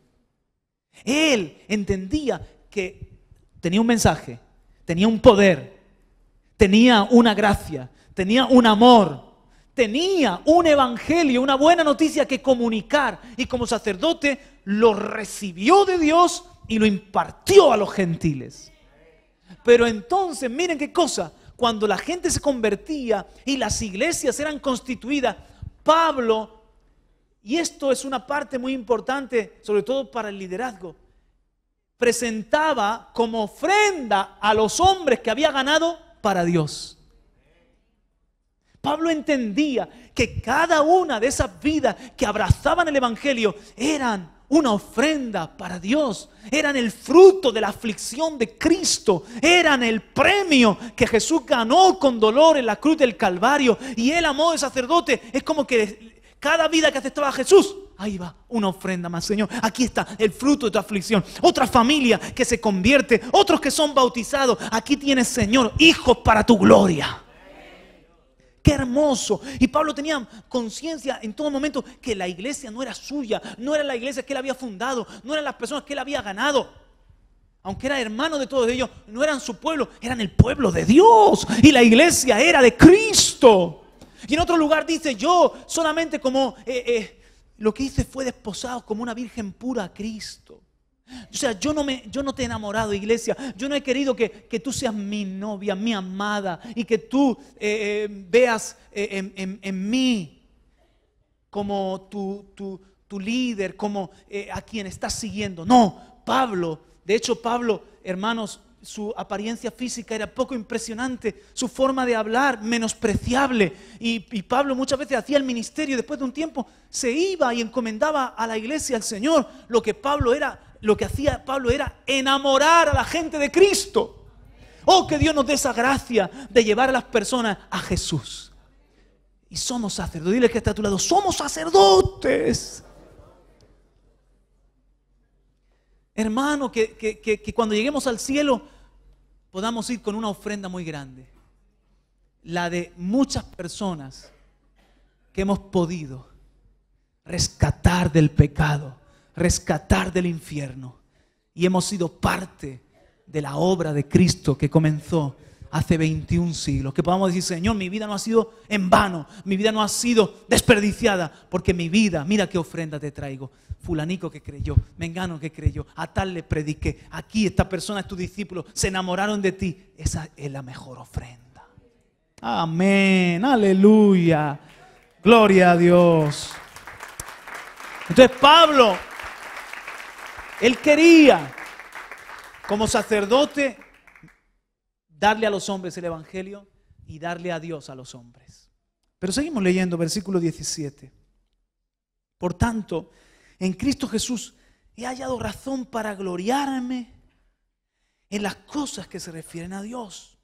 Él entendía que tenía un mensaje, tenía un poder, tenía una gracia, tenía un amor, tenía un evangelio, una buena noticia que comunicar, y como sacerdote lo recibió de Dios y lo impartió a los gentiles. Pero entonces, miren qué cosa, cuando la gente se convertía y las iglesias eran constituidas, Pablo, y esto es una parte muy importante, sobre todo para el liderazgo, presentaba como ofrenda a los hombres que había ganado para Dios. Pablo entendía que cada una de esas vidas que abrazaban el evangelio eran una ofrenda para Dios, eran el fruto de la aflicción de Cristo, eran el premio que Jesús ganó con dolor en la cruz del Calvario, y él, amó de sacerdote, es como que cada vida que aceptaba a Jesús, ahí va, una ofrenda más, Señor. Aquí está el fruto de tu aflicción. Otra familia que se convierte, otros que son bautizados. Aquí tienes, Señor, hijos para tu gloria. ¡Qué hermoso! Y Pablo tenía conciencia en todo momento que la iglesia no era suya, no era la iglesia que él había fundado, no eran las personas que él había ganado. Aunque era hermano de todos ellos, no eran su pueblo, eran el pueblo de Dios. Y la iglesia era de Cristo. Y en otro lugar dice, yo solamente como lo que hice fue desposado como una virgen pura a Cristo. O sea, yo no te he enamorado, iglesia. Yo no he querido que tú seas mi novia, mi amada, y que tú veas en mí como tu líder, como a quien estás siguiendo. No, Pablo, de hecho Pablo, hermanos, su apariencia física era poco impresionante, su forma de hablar menospreciable, y Pablo muchas veces hacía el ministerio y después de un tiempo se iba y encomendaba a la iglesia al Señor. Lo que hacía Pablo era enamorar a la gente de Cristo. Oh, que Dios nos dé esa gracia de llevar a las personas a Jesús. Y somos sacerdotes. Dile que está a tu lado, somos sacerdotes. Hermano, que cuando lleguemos al cielo podamos ir con una ofrenda muy grande. La de muchas personas que hemos podido rescatar del pecado, rescatar del infierno. Y hemos sido parte de la obra de Cristo que comenzó hace 21 siglos. Que podamos decir, Señor, mi vida no ha sido en vano, mi vida no ha sido desperdiciada, porque mi vida, mira qué ofrenda te traigo. Fulanico que creyó, mengano que creyó, a tal le prediqué, aquí esta persona es tu discípulo, se enamoraron de ti. Esa es la mejor ofrenda. Amén, aleluya, gloria a Dios. Entonces Pablo, él quería como sacerdote darle a los hombres el evangelio y darle a Dios a los hombres. Pero seguimos leyendo versículo 17. Por tanto, en Cristo Jesús he hallado razón para gloriarme en las cosas que se refieren a Dios.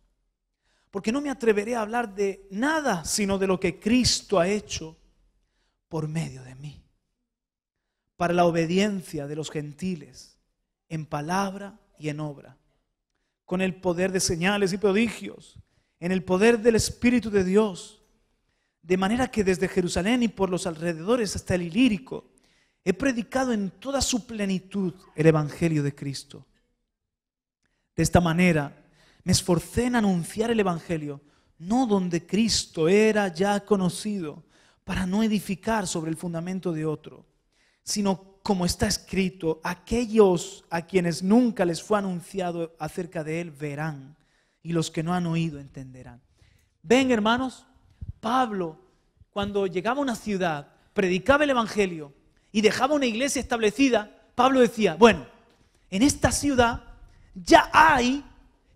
Porque no me atreveré a hablar de nada sino de lo que Cristo ha hecho por medio de mí, para la obediencia de los gentiles, en palabra y en obra, con el poder de señales y prodigios, en el poder del Espíritu de Dios, de manera que desde Jerusalén y por los alrededores hasta el Ilírico he predicado en toda su plenitud el Evangelio de Cristo. De esta manera me esforcé en anunciar el Evangelio, no donde Cristo era ya conocido, para no edificar sobre el fundamento de otro, sino como está escrito, aquellos a quienes nunca les fue anunciado acerca de Él verán, y los que no han oído entenderán. Ven, hermanos, Pablo, cuando llegaba a una ciudad, predicaba el Evangelio y dejaba una iglesia establecida, Pablo decía, bueno, en esta ciudad ya hay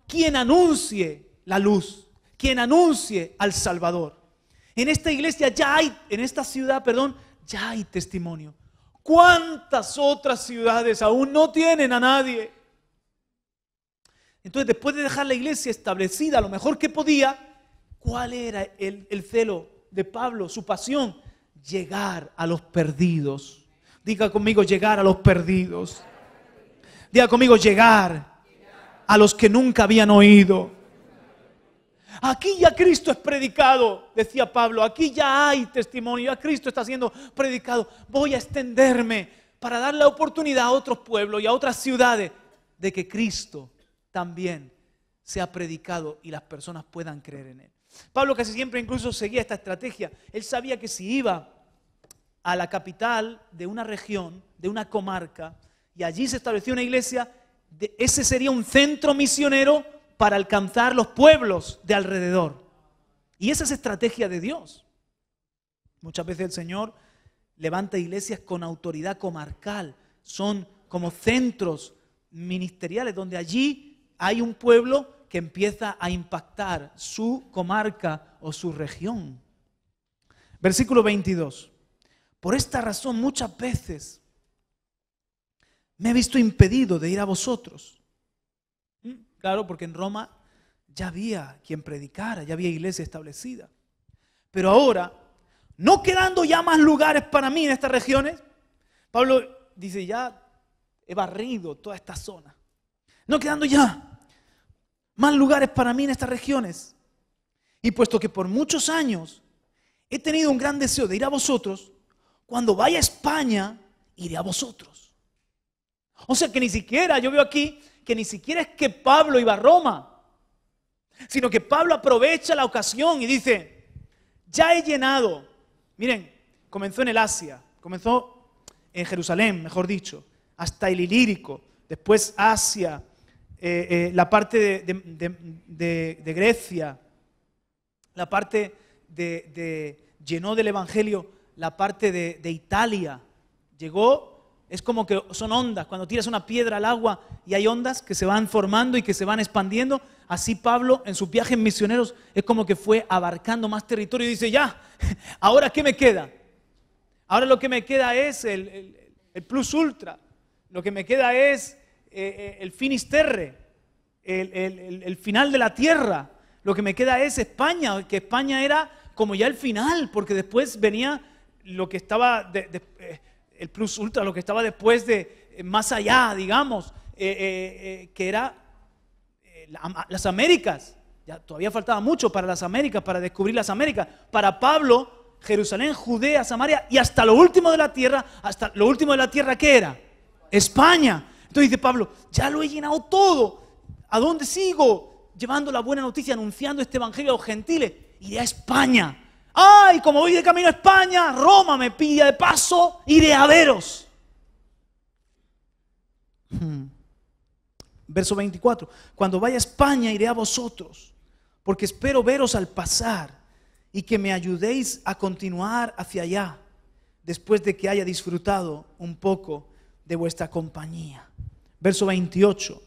quien anuncie la luz, quien anuncie al Salvador. En esta iglesia ya hay, en esta ciudad, perdón, ya hay testimonio. ¿Cuántas otras ciudades aún no tienen a nadie? Entonces, después de dejar la iglesia establecida lo mejor que podía, ¿cuál era el celo de Pablo, su pasión? Llegar a los perdidos. Diga conmigo, llegar a los perdidos. Diga conmigo, llegar a los que nunca habían oído. Aquí ya Cristo es predicado, decía Pablo, aquí ya hay testimonio, ya Cristo está siendo predicado. Voy a extenderme para dar la oportunidad a otros pueblos y a otras ciudades de que Cristo también sea predicado y las personas puedan creer en Él. Pablo casi siempre incluso seguía esta estrategia. Él sabía que si iba a la capital de una región, de una comarca, y allí se establecía una iglesia, ese sería un centro misionero para alcanzar los pueblos de alrededor. Y esa es estrategia de Dios. Muchas veces el Señor levanta iglesias con autoridad comarcal. Son como centros ministeriales donde allí hay un pueblo que empieza a impactar su comarca o su región. Versículo 22. Por esta razón muchas veces me he visto impedido de ir a vosotros. Claro, porque en Roma ya había quien predicara, ya había iglesia establecida. Pero ahora, no quedando ya más lugares para mí en estas regiones, Pablo dice, ya he barrido toda esta zona. No quedando ya más lugares para mí en estas regiones. Y puesto que por muchos años he tenido un gran deseo de ir a vosotros, cuando vaya a España, iré a vosotros. O sea que ni siquiera, yo veo aquí, que ni siquiera es que Pablo iba a Roma, sino que Pablo aprovecha la ocasión y dice, ya he llenado. Miren, comenzó en el Asia, comenzó en Jerusalén, mejor dicho, hasta el Ilírico, después Asia, la parte de Grecia, la parte llenó del Evangelio la parte de Italia, llegó. Es como que son ondas, cuando tiras una piedra al agua y hay ondas que se van formando y que se van expandiendo. Así Pablo en sus viajes misioneros es como que fue abarcando más territorio y dice, ya, ¿ahora qué me queda? Ahora lo que me queda es el plus ultra, lo que me queda es el finisterre, el final de la tierra, lo que me queda es España, que España era como ya el final, porque después venía lo que estaba el plus ultra, lo que estaba después de, más allá, digamos, que era las Américas. Ya todavía faltaba mucho para las Américas, para descubrir las Américas. Para Pablo, Jerusalén, Judea, Samaria y hasta lo último de la tierra, ¿qué era? España. Entonces dice Pablo, ya lo he llenado todo. ¿A dónde sigo? Llevando la buena noticia, anunciando este evangelio a los gentiles. Iré a España. ¡Ay! Como voy de camino a España, Roma me pilla de paso, iré a veros. Verso 24. Cuando vaya a España, iré a vosotros, porque espero veros al pasar y que me ayudéis a continuar hacia allá, después de que haya disfrutado un poco de vuestra compañía. Verso 28.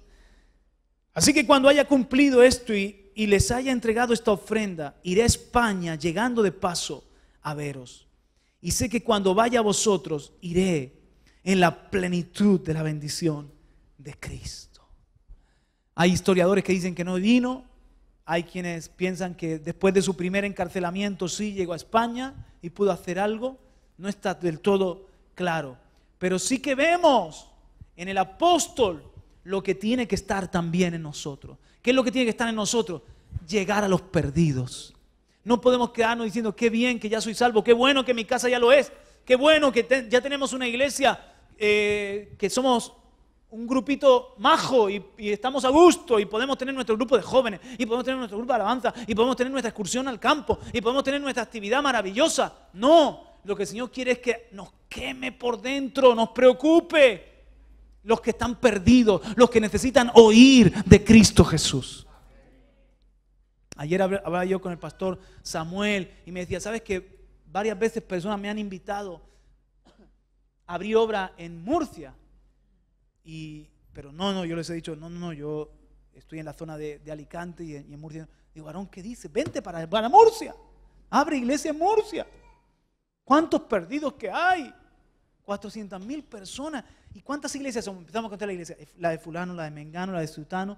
Así que cuando haya cumplido esto y les haya entregado esta ofrenda, iré a España, llegando de paso a veros. Y sé que cuando vaya a vosotros, iré en la plenitud de la bendición de Cristo. Hay historiadores que dicen que no vino, hay quienes piensan que después de su primer encarcelamiento sí llegó a España y pudo hacer algo. No está del todo claro, pero sí que vemos en el apóstol lo que tiene que estar también en nosotros. ¿Qué es lo que tiene que estar en nosotros? Llegar a los perdidos. No podemos quedarnos diciendo, qué bien que ya soy salvo, qué bueno que mi casa ya lo es, qué bueno que ya tenemos una iglesia, que somos un grupito majo y estamos a gusto y podemos tener nuestro grupo de jóvenes y podemos tener nuestro grupo de alabanza y podemos tener nuestra excursión al campo y podemos tener nuestra actividad maravillosa. No, lo que el Señor quiere es que nos queme por dentro, nos preocupe los que están perdidos, los que necesitan oír de Cristo Jesús. Ayer hablaba yo con el pastor Samuel y me decía, ¿sabes que varias veces personas me han invitado a abrir obra en Murcia? Pero no, yo les he dicho, no, yo estoy en la zona de Alicante y en Murcia. Digo, varón, ¿qué dices? Vente para Murcia. Abre iglesia en Murcia. ¿Cuántos perdidos que hay? 400,000 personas. ¿Y cuántas iglesias son? Empezamos a contar la iglesia. La de fulano, la de mengano, la de sutano.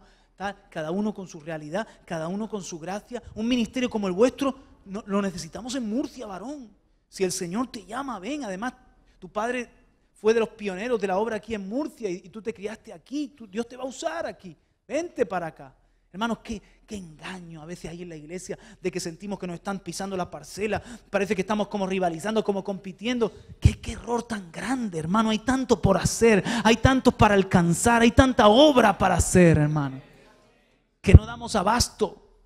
Cada uno con su realidad, cada uno con su gracia. Un ministerio como el vuestro lo necesitamos en Murcia, varón. Si el Señor te llama, ven. Además, tu padre fue de los pioneros de la obra aquí en Murcia y tú te criaste aquí. Dios te va a usar aquí. Vente para acá. Hermanos, qué engaño a veces hay en la iglesia de que sentimos que nos están pisando la parcela. Parece que estamos como rivalizando, como compitiendo. Qué error tan grande, hermano. Hay tanto por hacer, hay tanto para alcanzar, hay tanta obra para hacer, hermano, que no damos abasto.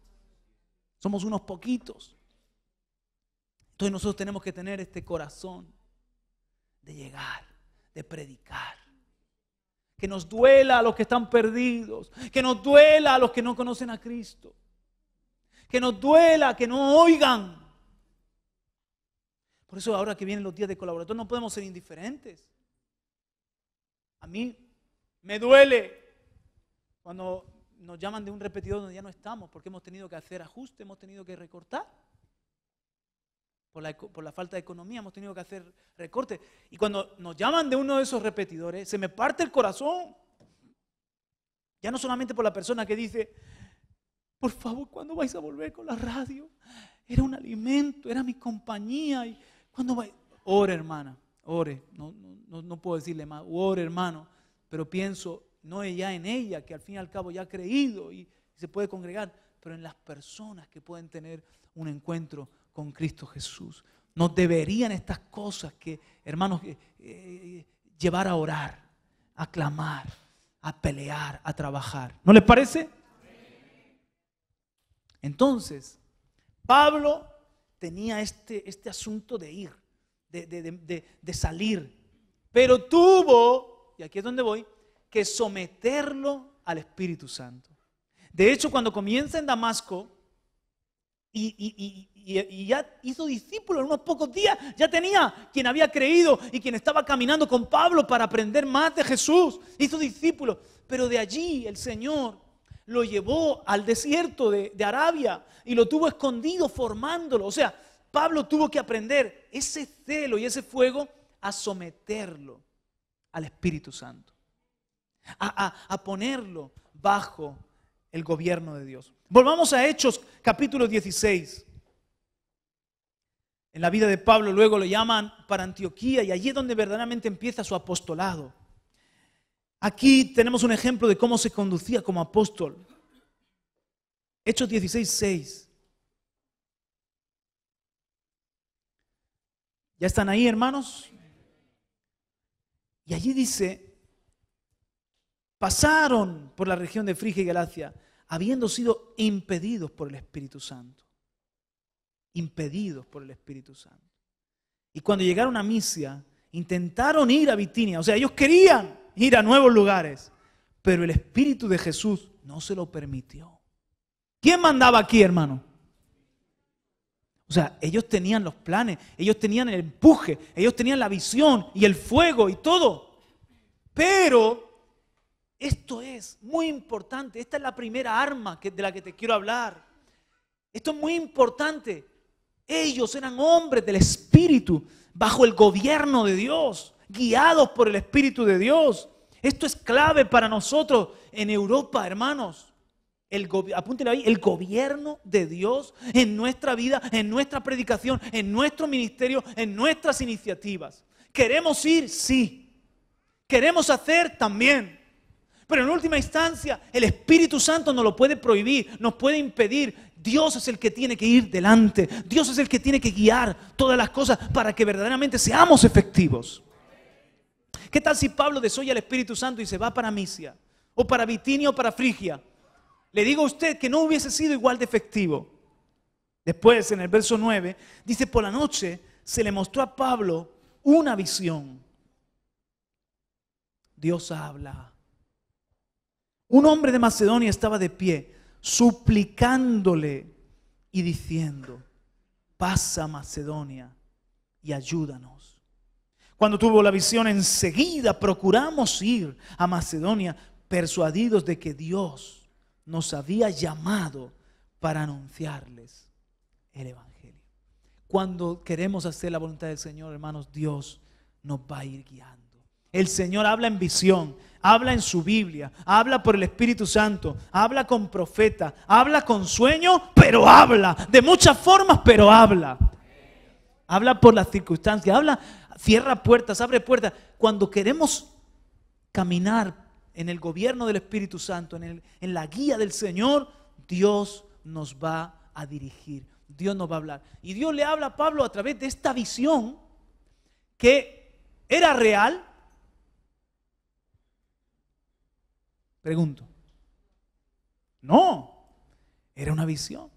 Somos unos poquitos. Entonces nosotros tenemos que tener este corazón de llegar, de predicar. Que nos duela a los que están perdidos, que nos duela a los que no conocen a Cristo, que nos duela que no oigan. Por eso ahora que vienen los días de colaborador no podemos ser indiferentes. A mí me duele cuando nos llaman de un repetidor donde ya no estamos, porque hemos tenido que hacer ajustes, hemos tenido que recortar. Por la falta de economía hemos tenido que hacer recortes. Y cuando nos llaman de uno de esos repetidores, se me parte el corazón. Ya no solamente por la persona que dice, por favor, ¿cuándo vais a volver con la radio? Era un alimento, era mi compañía. Y ¿cuándo vais? Ore, hermana, ore. No puedo decirle más, ore, hermano. Pero pienso, no ya en ella, que al fin y al cabo ya ha creído y se puede congregar, pero en las personas que pueden tener un encuentro con Cristo Jesús. Nos deberían estas cosas que, hermanos, llevar a orar, a clamar, a pelear, a trabajar. ¿No les parece? Entonces, Pablo tenía este asunto de ir, de salir, pero tuvo, y aquí es donde voy, que someterlo al Espíritu Santo. De hecho, cuando comienza en Damasco, y ya hizo discípulos en unos pocos días, ya tenía quien había creído y quien estaba caminando con Pablo para aprender más de Jesús, hizo discípulos, pero de allí el Señor lo llevó al desierto de Arabia y lo tuvo escondido formándolo. O sea, Pablo tuvo que aprender ese celo y ese fuego a someterlo al Espíritu Santo, a ponerlo bajo el gobierno de Dios. Volvamos a Hechos capítulo 16. En la vida de Pablo luego lo llaman para Antioquía y allí es donde verdaderamente empieza su apostolado. Aquí tenemos un ejemplo de cómo se conducía como apóstol. Hechos 16:6. ¿Ya están ahí, hermanos? Y allí dice, pasaron por la región de Frigia y Galacia, habiendo sido impedidos por el Espíritu Santo. Impedidos por el Espíritu Santo. Y cuando llegaron a Misia, intentaron ir a Bitinia. O sea, ellos querían ir a nuevos lugares, pero el Espíritu de Jesús no se lo permitió. ¿Quién mandaba aquí, hermano? O sea, ellos tenían los planes, ellos tenían el empuje, ellos tenían la visión y el fuego y todo. Pero esto es muy importante. Esta es la primera arma de la que te quiero hablar. Esto es muy importante. Ellos eran hombres del Espíritu, bajo el gobierno de Dios, guiados por el Espíritu de Dios. Esto es clave para nosotros en Europa, hermanos. Apúntenlo ahí, el gobierno de Dios en nuestra vida, en nuestra predicación, en nuestro ministerio, en nuestras iniciativas. ¿Queremos ir? Sí. ¿Queremos hacer? También. Pero en última instancia, el Espíritu Santo nos lo puede prohibir, nos puede impedir. Dios es el que tiene que ir delante. Dios es el que tiene que guiar todas las cosas para que verdaderamente seamos efectivos. ¿Qué tal si Pablo desoye al Espíritu Santo y se va para Misia? O para Bitinia o para Frigia. Le digo a usted que no hubiese sido igual de efectivo. Después, en el verso 9, dice, por la noche se le mostró a Pablo una visión. Dios habla. Un hombre de Macedonia estaba de pie, suplicándole y diciendo, pasa a Macedonia y ayúdanos. Cuando tuvo la visión, enseguida procuramos ir a Macedonia, persuadidos de que Dios nos había llamado para anunciarles el Evangelio. cuando queremos hacer la voluntad del Señor, hermanos, Dios nos va a ir guiando. El Señor habla en visión, habla en su Biblia, habla por el Espíritu Santo, habla con profeta, habla con sueño, pero habla. De muchas formas, pero habla. Habla por las circunstancias, habla, cierra puertas, abre puertas. Cuando queremos caminar en el gobierno del Espíritu Santo, en la guía del Señor, Dios nos va a dirigir, Dios nos va a hablar. Y Dios le habla a Pablo a través de esta visión que era real. Pregunto. No, era una visión.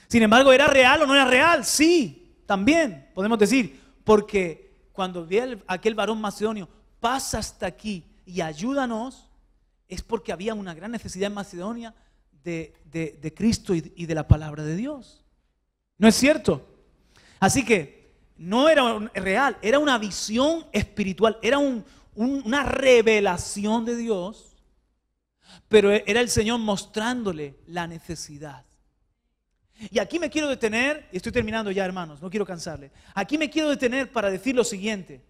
Sin embargo, ¿era real o no era real? Sí, también podemos decir, porque cuando ve aquel varón macedonio, pasa hasta aquí y ayúdanos, es porque había una gran necesidad en Macedonia de Cristo y de la palabra de Dios. ¿No es cierto? Así que no era real, era una visión espiritual, era una revelación de Dios. Pero era el Señor mostrándole la necesidad. Y aquí me quiero detener, y estoy terminando ya, hermanos, no quiero cansarle. Aquí me quiero detener para decir lo siguiente.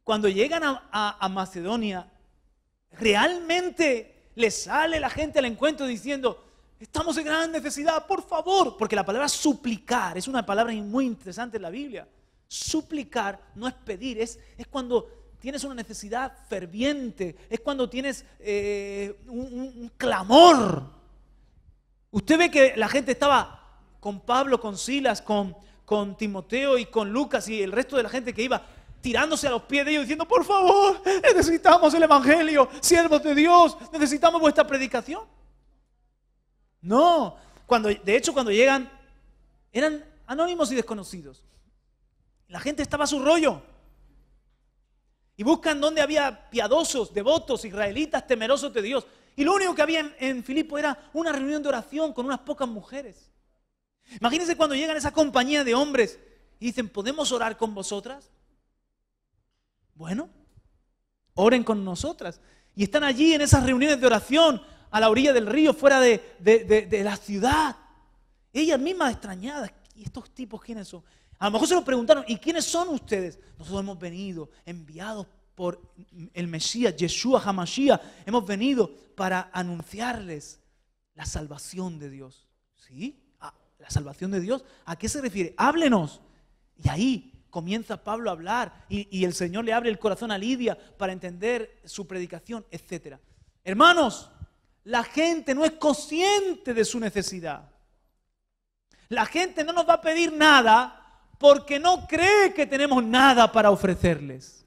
Cuando llegan a Macedonia, realmente les sale la gente al encuentro diciendo: estamos en gran necesidad, por favor. Porque la palabra suplicar es una palabra muy interesante en la Biblia. Suplicar no es pedir, es cuando tienes una necesidad ferviente, es cuando tienes un clamor. Usted ve que la gente estaba con Pablo, con Silas, con Timoteo y con Lucas y el resto de la gente que iba tirándose a los pies de ellos diciendo: por favor, necesitamos el evangelio, siervos de Dios, necesitamos vuestra predicación. No, de hecho cuando llegan eran anónimos y desconocidos. La gente estaba a su rollo. Y buscan donde había piadosos, devotos, israelitas, temerosos de Dios. Y lo único que había en Filipo era una reunión de oración con unas pocas mujeres. Imagínense cuando llegan esa compañía de hombres y dicen: ¿podemos orar con vosotras? Bueno, oren con nosotras. Y están allí en esas reuniones de oración a la orilla del río, fuera de la ciudad. Ellas mismas extrañadas: ¿y estos tipos quiénes son? A lo mejor se lo preguntaron: ¿y quiénes son ustedes? Nosotros hemos venido enviados por el Mesías, Yeshua HaMashiach. Hemos venido para anunciarles la salvación de Dios. ¿Sí? ¿La salvación de Dios? ¿A qué se refiere? Háblenos. Y ahí comienza Pablo a hablar y el Señor le abre el corazón a Lidia para entender su predicación, etc. Hermanos, la gente no es consciente de su necesidad. La gente no nos va a pedir nada porque no cree que tenemos nada para ofrecerles.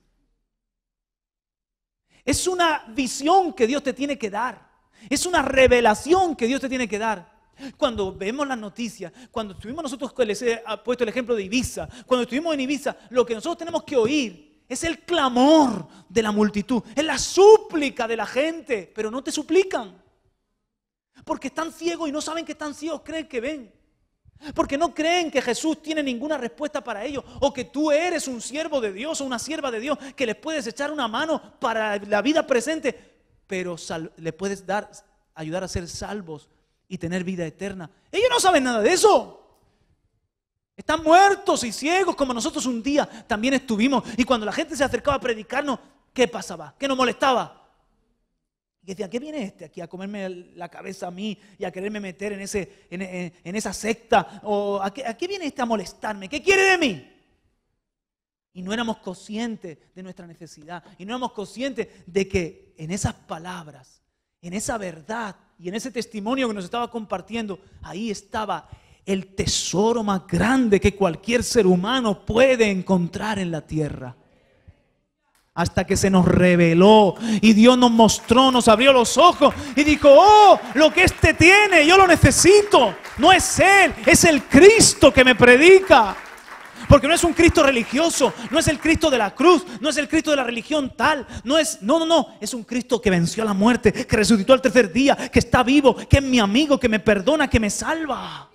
Es una visión que Dios te tiene que dar. Es una revelación que Dios te tiene que dar. Cuando vemos las noticias, cuando estuvimos nosotros, les he puesto el ejemplo de Ibiza, cuando estuvimos en Ibiza, lo que nosotros tenemos que oír es el clamor de la multitud, es la súplica de la gente, pero no te suplican. Porque están ciegos y no saben que están ciegos, creen que ven. Porque no creen que Jesús tiene ninguna respuesta para ellos, o que tú eres un siervo de Dios o una sierva de Dios que les puedes echar una mano para la vida presente, pero le puedes ayudar a ser salvos y tener vida eterna. Ellos no saben nada de eso. Están muertos y ciegos como nosotros un día también estuvimos. Y cuando la gente se acercaba a predicarnos, ¿qué pasaba? ¿Qué nos molestaba? Y decían: ¿qué viene este aquí a comerme la cabeza a mí y a quererme meter en esa secta? ¿O a qué viene este a molestarme? ¿Qué quiere de mí? Y no éramos conscientes de nuestra necesidad. Y no éramos conscientes de que en esas palabras, en esa verdad y en ese testimonio que nos estaba compartiendo, ahí estaba el tesoro más grande que cualquier ser humano puede encontrar en la tierra. Hasta que se nos reveló y Dios nos mostró, nos abrió los ojos y dijo: oh, lo que este tiene, yo lo necesito. No es Él, es el Cristo que me predica. Porque no es un Cristo religioso, no es el Cristo de la cruz, no es el Cristo de la religión tal, no, es un Cristo que venció a la muerte, que resucitó al tercer día, que está vivo, que es mi amigo, que me perdona, que me salva.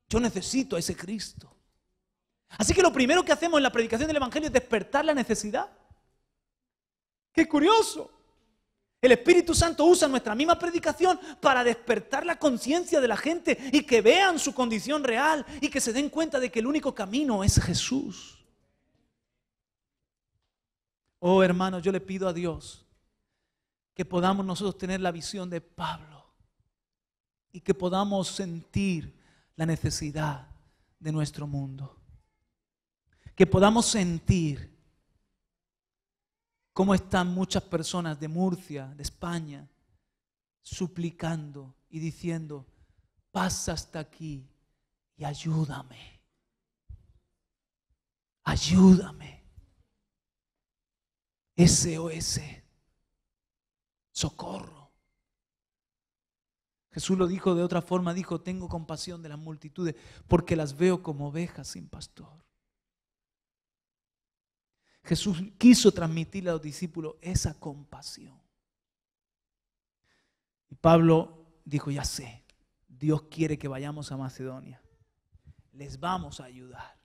Yo necesito a ese Cristo. Así que lo primero que hacemos en la predicación del evangelio es despertar la necesidad. ¡Qué curioso! El Espíritu Santo usa nuestra misma predicación para despertar la conciencia de la gente y que vean su condición real y que se den cuenta de que el único camino es Jesús. Oh, hermanos, yo le pido a Dios que podamos nosotros tener la visión de Pablo y que podamos sentir la necesidad de nuestro mundo. Que podamos sentir cómo están muchas personas de Murcia, de España, suplicando y diciendo: pasa hasta aquí y ayúdame. Ayúdame. SOS. Socorro. Jesús lo dijo de otra forma, dijo: tengo compasión de las multitudes porque las veo como ovejas sin pastor. Jesús quiso transmitirle a los discípulos esa compasión. Y Pablo dijo: ya sé, Dios quiere que vayamos a Macedonia. Les vamos a ayudar.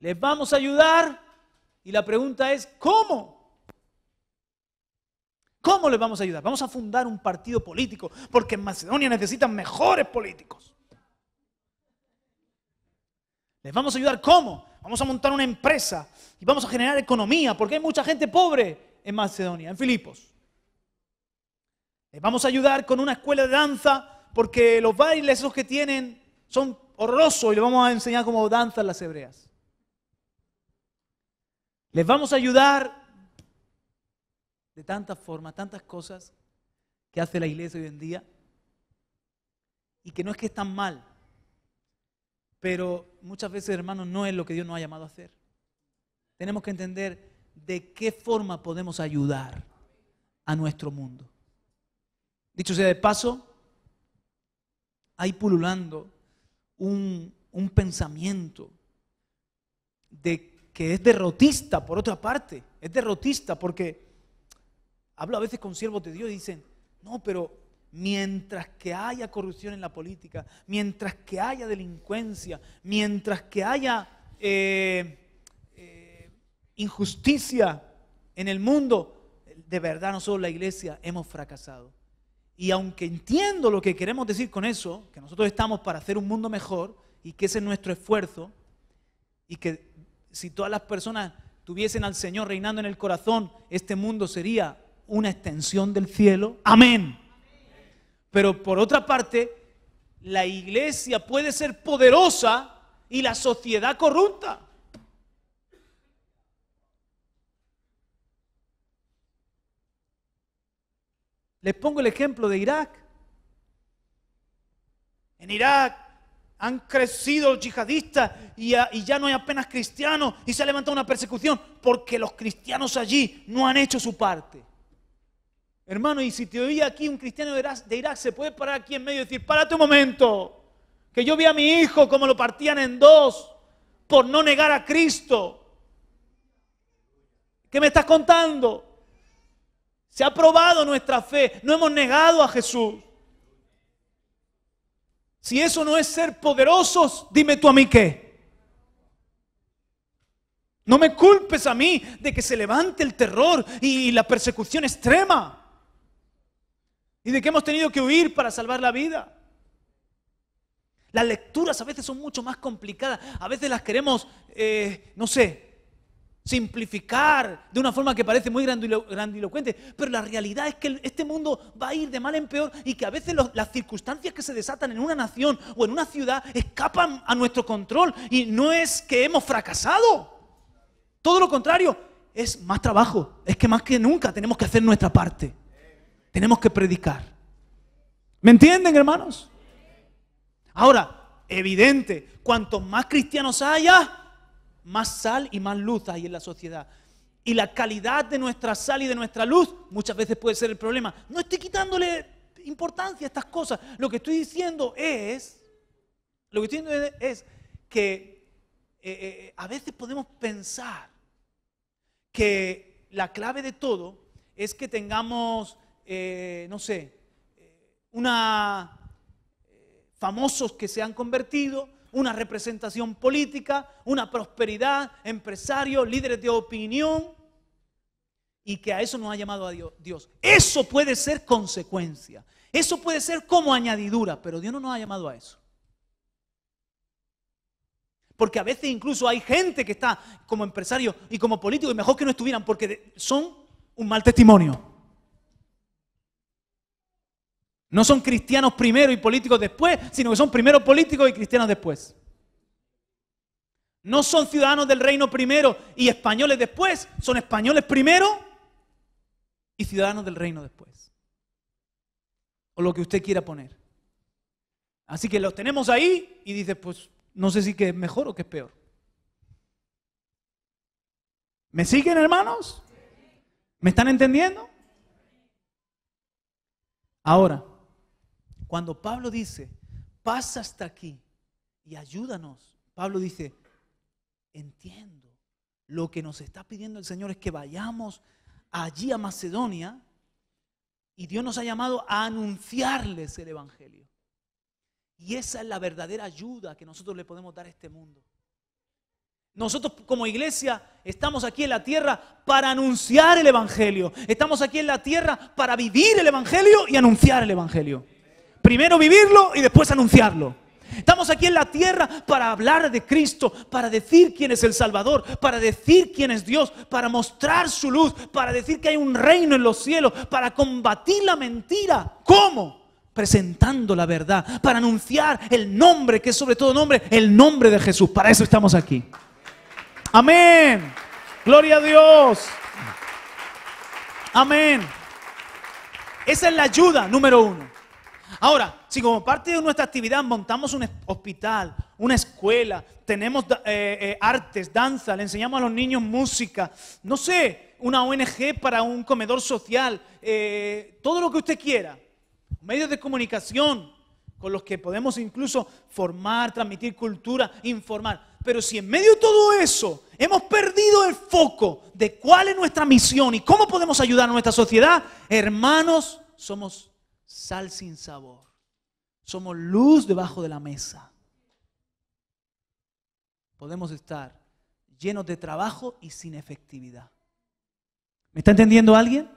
Les vamos a ayudar. Y la pregunta es: ¿cómo? ¿Cómo les vamos a ayudar? Vamos a fundar un partido político porque en Macedonia necesitan mejores políticos. ¿Les vamos a ayudar cómo? Vamos a montar una empresa y vamos a generar economía porque hay mucha gente pobre en Macedonia, en Filipos. Les vamos a ayudar con una escuela de danza porque los bailes esos que tienen son horrorosos y les vamos a enseñar cómo danzan las hebreas. Les vamos a ayudar de tantas formas, tantas cosas que hace la iglesia hoy en día y que no es que están mal. Pero muchas veces, hermanos, no es lo que Dios nos ha llamado a hacer. Tenemos que entender de qué forma podemos ayudar a nuestro mundo. Dicho sea de paso, hay pululando un pensamiento de que es derrotista, por otra parte. Es derrotista porque hablo a veces con siervos de Dios y dicen: no, pero mientras que haya corrupción en la política, mientras que haya delincuencia, mientras que haya injusticia en el mundo, de verdad nosotros la iglesia hemos fracasado. Y aunque entiendo lo que queremos decir con eso, que nosotros estamos para hacer un mundo mejor y que ese es nuestro esfuerzo, y que si todas las personas tuviesen al Señor reinando en el corazón, este mundo sería una extensión del cielo. Amén. Pero por otra parte, la iglesia puede ser poderosa y la sociedad corrupta. Les pongo el ejemplo de Irak. En Irak han crecido los yihadistas y ya no hay apenas cristianos y se ha levantado una persecución porque los cristianos allí no han hecho su parte. Hermano, y si te oía aquí un cristiano de Irak, se puede parar aquí en medio y decir: párate un momento, que yo vi a mi hijo como lo partían en dos por no negar a Cristo. ¿Qué me estás contando? Se ha probado nuestra fe, no hemos negado a Jesús. Si eso no es ser poderosos, dime tú a mí qué. No me culpes a mí de que se levante el terror y la persecución extrema. Y de que hemos tenido que huir para salvar la vida. Las lecturas a veces son mucho más complicadas. A veces las queremos, simplificar de una forma que parece muy grandilocuente. Pero la realidad es que este mundo va a ir de mal en peor y que a veces las circunstancias que se desatan en una nación o en una ciudad escapan a nuestro control. Y no es que hemos fracasado. Todo lo contrario, es más trabajo. Es que más que nunca tenemos que hacer nuestra parte. Tenemos que predicar. ¿Me entienden, hermanos? Ahora, evidente, cuanto más cristianos haya, más sal y más luz hay en la sociedad. Y la calidad de nuestra sal y de nuestra luz muchas veces puede ser el problema. No estoy quitándole importancia a estas cosas. Lo que estoy diciendo es que a veces podemos pensar que la clave de todo es que tengamos famosos que se han convertido, una representación política, una prosperidad, empresarios, líderes de opinión. y que a eso nos ha llamado a Dios. Eso puede ser consecuencia. Eso puede ser como añadidura, pero Dios no nos ha llamado a eso. Porque a veces incluso hay gente que está como empresario y como político y mejor que no estuvieran porque son un mal testimonio. No son cristianos primero y políticos después, sino que son primero políticos y cristianos después. No son ciudadanos del reino primero y españoles después, son españoles primero y ciudadanos del reino después. O lo que usted quiera poner. Así que los tenemos ahí y dice, pues no sé si que es mejor o que es peor. ¿Me siguen, hermanos? ¿Me están entendiendo? Ahora, cuando Pablo dice, pasa hasta aquí y ayúdanos, Pablo dice, entiendo, lo que nos está pidiendo el Señor es que vayamos allí a Macedonia y Dios nos ha llamado a anunciarles el Evangelio. Y esa es la verdadera ayuda que nosotros le podemos dar a este mundo. Nosotros como iglesia estamos aquí en la tierra para anunciar el Evangelio. Estamos aquí en la tierra para vivir el Evangelio y anunciar el Evangelio. Primero vivirlo y después anunciarlo. Estamos aquí en la tierra para hablar de Cristo, para decir quién es el Salvador, para decir quién es Dios, para mostrar su luz, para decir que hay un reino en los cielos, para combatir la mentira. ¿Cómo? Presentando la verdad, para anunciar el nombre, que es sobre todo nombre, el nombre de Jesús. Para eso estamos aquí. Amén. Gloria a Dios. Amén. Esa es la ayuda número 1. Ahora, si como parte de nuestra actividad montamos un hospital, una escuela, tenemos artes, danza, le enseñamos a los niños música, no sé, una ONG para un comedor social, todo lo que usted quiera, medios de comunicación con los que podemos incluso formar, transmitir cultura, informar. Pero si en medio de todo eso hemos perdido el foco de cuál es nuestra misión y cómo podemos ayudar a nuestra sociedad, hermanos, somos sal sin sabor. Somos luz debajo de la mesa. Podemos estar llenos de trabajo y sin efectividad. ¿Me está entendiendo alguien?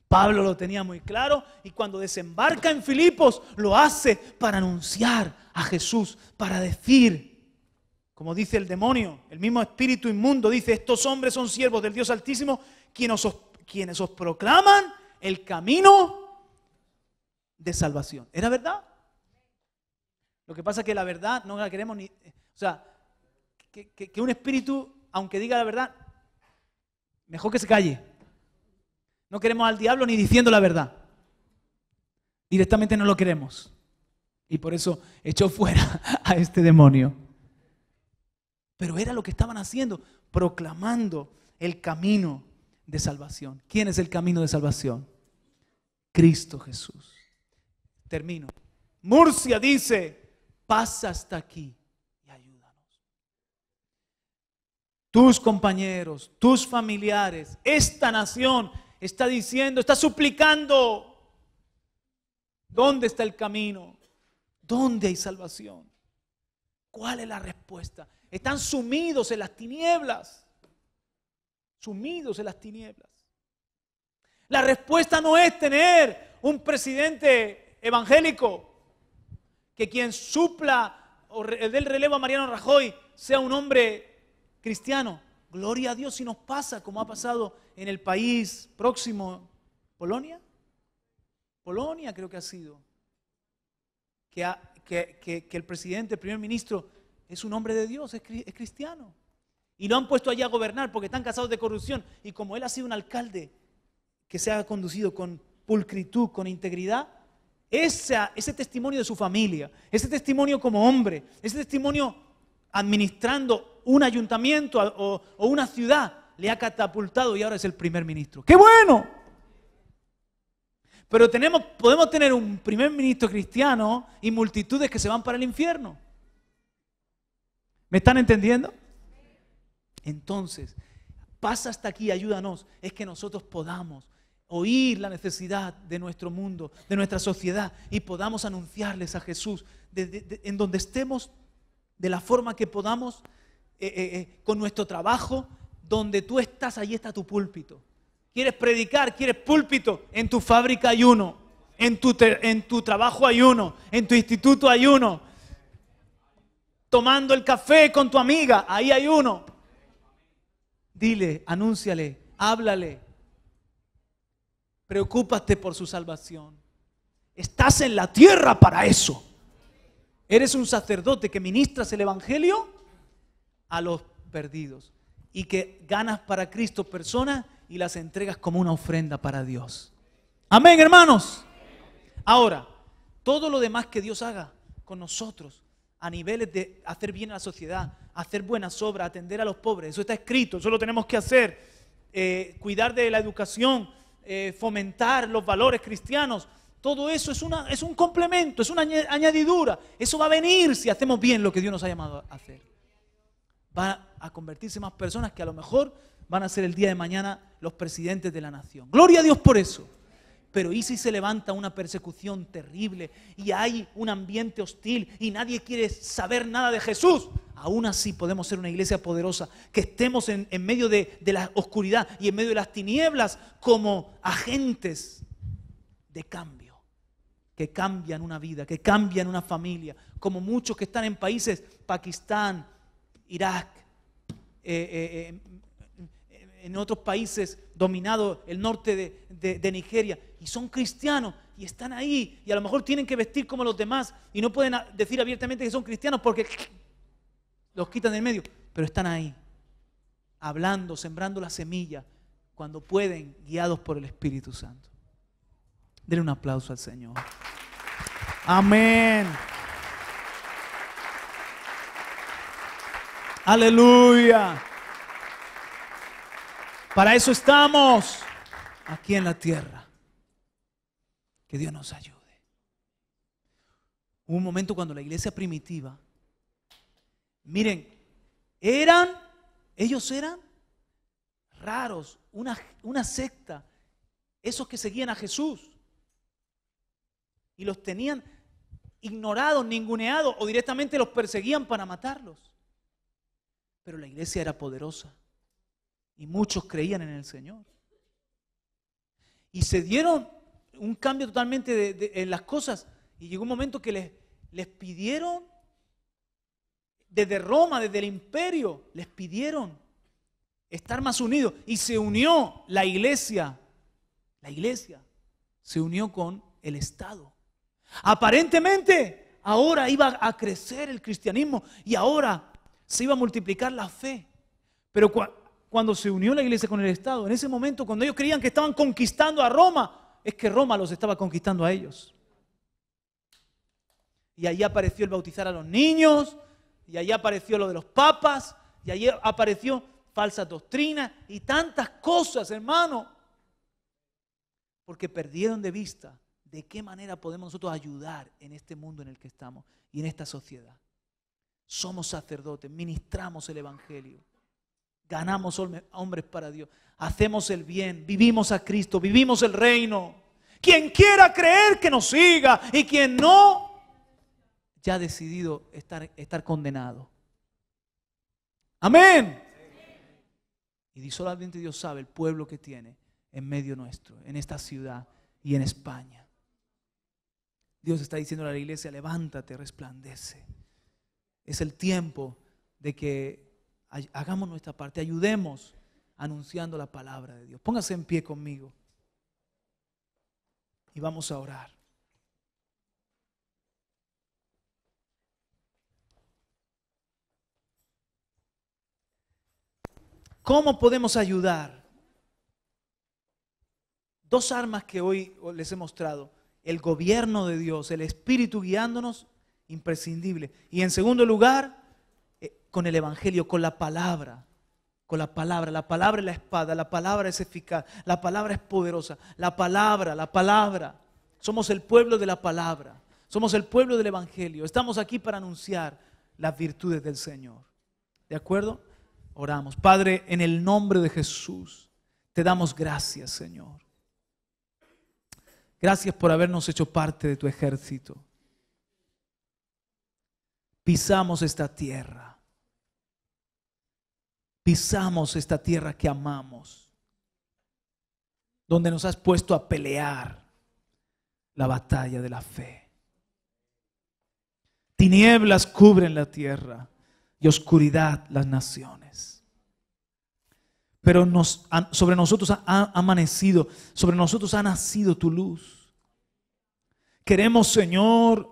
Pablo lo tenía muy claro y cuando desembarca en Filipos lo hace para anunciar a Jesús, para decir, como dice el demonio, el mismo espíritu inmundo dice, estos hombres son siervos del Dios Altísimo, quienes os proclaman el camino de salvación. ¿Era verdad? Lo que pasa es que la verdad no la queremos ni... O sea, que un espíritu, aunque diga la verdad, mejor que se calle. No queremos al diablo ni diciendo la verdad. Directamente no lo queremos. Y por eso echó fuera a este demonio. Pero era lo que estaban haciendo, proclamando el camino de salvación. ¿Quién es el camino de salvación? Cristo Jesús. Termino. Murcia dice, pasa hasta aquí y ayúdanos. Tus compañeros, tus familiares, esta nación está diciendo, está suplicando, ¿dónde está el camino? ¿Dónde hay salvación? ¿Cuál es la respuesta? Están sumidos en las tinieblas. Sumidos en las tinieblas. La respuesta no es tener un presidente evangélico, que quien supla o dé el relevo a Mariano Rajoy sea un hombre cristiano. Gloria a Dios si nos pasa como ha pasado en el país próximo, Polonia. Polonia creo que ha sido. Que el presidente, el primer ministro es un hombre de Dios, es cristiano. Y lo han puesto allí a gobernar porque están casados de corrupción. Y como él ha sido un alcalde que se ha conducido con pulcritud, con integridad, ese testimonio de su familia, ese testimonio como hombre, ese testimonio administrando un ayuntamiento o una ciudad, le ha catapultado y ahora es el primer ministro. ¡Qué bueno! Pero podemos tener un primer ministro cristiano y multitudes que se van para el infierno. ¿Me están entendiendo? Entonces, pasa hasta aquí, ayúdanos, es que nosotros podamos oír la necesidad de nuestro mundo, de nuestra sociedad y podamos anunciarles a Jesús en donde estemos, de la forma que podamos, con nuestro trabajo, donde tú estás, ahí está tu púlpito. ¿Quieres predicar? ¿Quieres púlpito? En tu fábrica hay uno. En tu trabajo hay uno. En tu instituto hay uno. Tomando el café con tu amiga, ahí hay uno. Dile, anúnciale, háblale. Preocúpate por su salvación. Estás en la tierra para eso. Eres un sacerdote que ministras el evangelio a los perdidos y que ganas para Cristo personas y las entregas como una ofrenda para Dios. Amén, hermanos. Ahora, todo lo demás que Dios haga con nosotros a niveles de hacer bien a la sociedad, hacer buenas obras, atender a los pobres, eso está escrito, eso lo tenemos que hacer. Cuidar de la educación, fomentar los valores cristianos, todo eso es un complemento, es una añadidura. Eso va a venir si hacemos bien lo que Dios nos ha llamado a hacer. Va a convertirse más personas que a lo mejor van a ser el día de mañana los presidentes de la nación. Gloria a Dios por eso. Pero ¿y si se levanta una persecución terrible y hay un ambiente hostil y nadie quiere saber nada de Jesús? Aún así podemos ser una iglesia poderosa, que estemos en medio de la oscuridad y en medio de las tinieblas como agentes de cambio, que cambian una vida, que cambian una familia, como muchos que están en países, Pakistán, Irak, en otros países dominados, el norte de Nigeria, y son cristianos y están ahí y a lo mejor tienen que vestir como los demás y no pueden decir abiertamente que son cristianos porque los quitan del medio, pero están ahí hablando, sembrando la semilla cuando pueden, guiados por el Espíritu Santo. Denle un aplauso al Señor. Amén. Aleluya. Para eso estamos aquí en la tierra. Que Dios nos ayude. Hubo un momento cuando la iglesia primitiva, miren, ellos eran raros, una secta, esos que seguían a Jesús. Y los tenían ignorados, ninguneados, o directamente los perseguían para matarlos. Pero la iglesia era poderosa y muchos creían en el Señor. Y se dieron un cambio totalmente en las cosas. Y llegó un momento que les pidieron, desde Roma, desde el imperio, les pidieron estar más unidos. Y se unió la iglesia se unió con el Estado. Aparentemente, ahora iba a crecer el cristianismo y ahora se iba a multiplicar la fe. Pero cuando se unió la iglesia con el Estado, en ese momento, cuando ellos creían que estaban conquistando a Roma, es que Roma los estaba conquistando a ellos. Y allí apareció el bautizar a los niños, y allí apareció lo de los papas, y allí apareció falsas doctrinas y tantas cosas, hermano. Porque perdieron de vista de qué manera podemos nosotros ayudar en este mundo en el que estamos y en esta sociedad. Somos sacerdotes, ministramos el evangelio, ganamos hombres para Dios, hacemos el bien, vivimos a Cristo, vivimos el reino. Quien quiera creer que nos siga y quien no, ya ha decidido estar condenado. Amén. Y solamente Dios sabe el pueblo que tiene en medio nuestro, en esta ciudad y en España. Dios está diciendo a la iglesia, levántate, resplandece. Es el tiempo de que hagamos nuestra parte, ayudemos anunciando la palabra de Dios. Póngase en pie conmigo y vamos a orar. ¿Cómo podemos ayudar? Dos armas que hoy les he mostrado. El gobierno de Dios, el Espíritu guiándonos, imprescindible. Y en segundo lugar, con el Evangelio, con la palabra. Con la palabra. La palabra es la espada, la palabra es eficaz, la palabra es poderosa. La palabra. Somos el pueblo de la palabra. Somos el pueblo del Evangelio. Estamos aquí para anunciar las virtudes del Señor. ¿De acuerdo? Oramos. Padre, en el nombre de Jesús, te damos gracias, Señor. Gracias por habernos hecho parte de tu ejército. Pisamos esta tierra. pisamos esta tierra que amamos, donde nos has puesto a pelear la batalla de la fe. Tinieblas cubren la tierra y oscuridad las naciones. Pero sobre nosotros ha amanecido, sobre nosotros ha nacido tu luz. Queremos, Señor,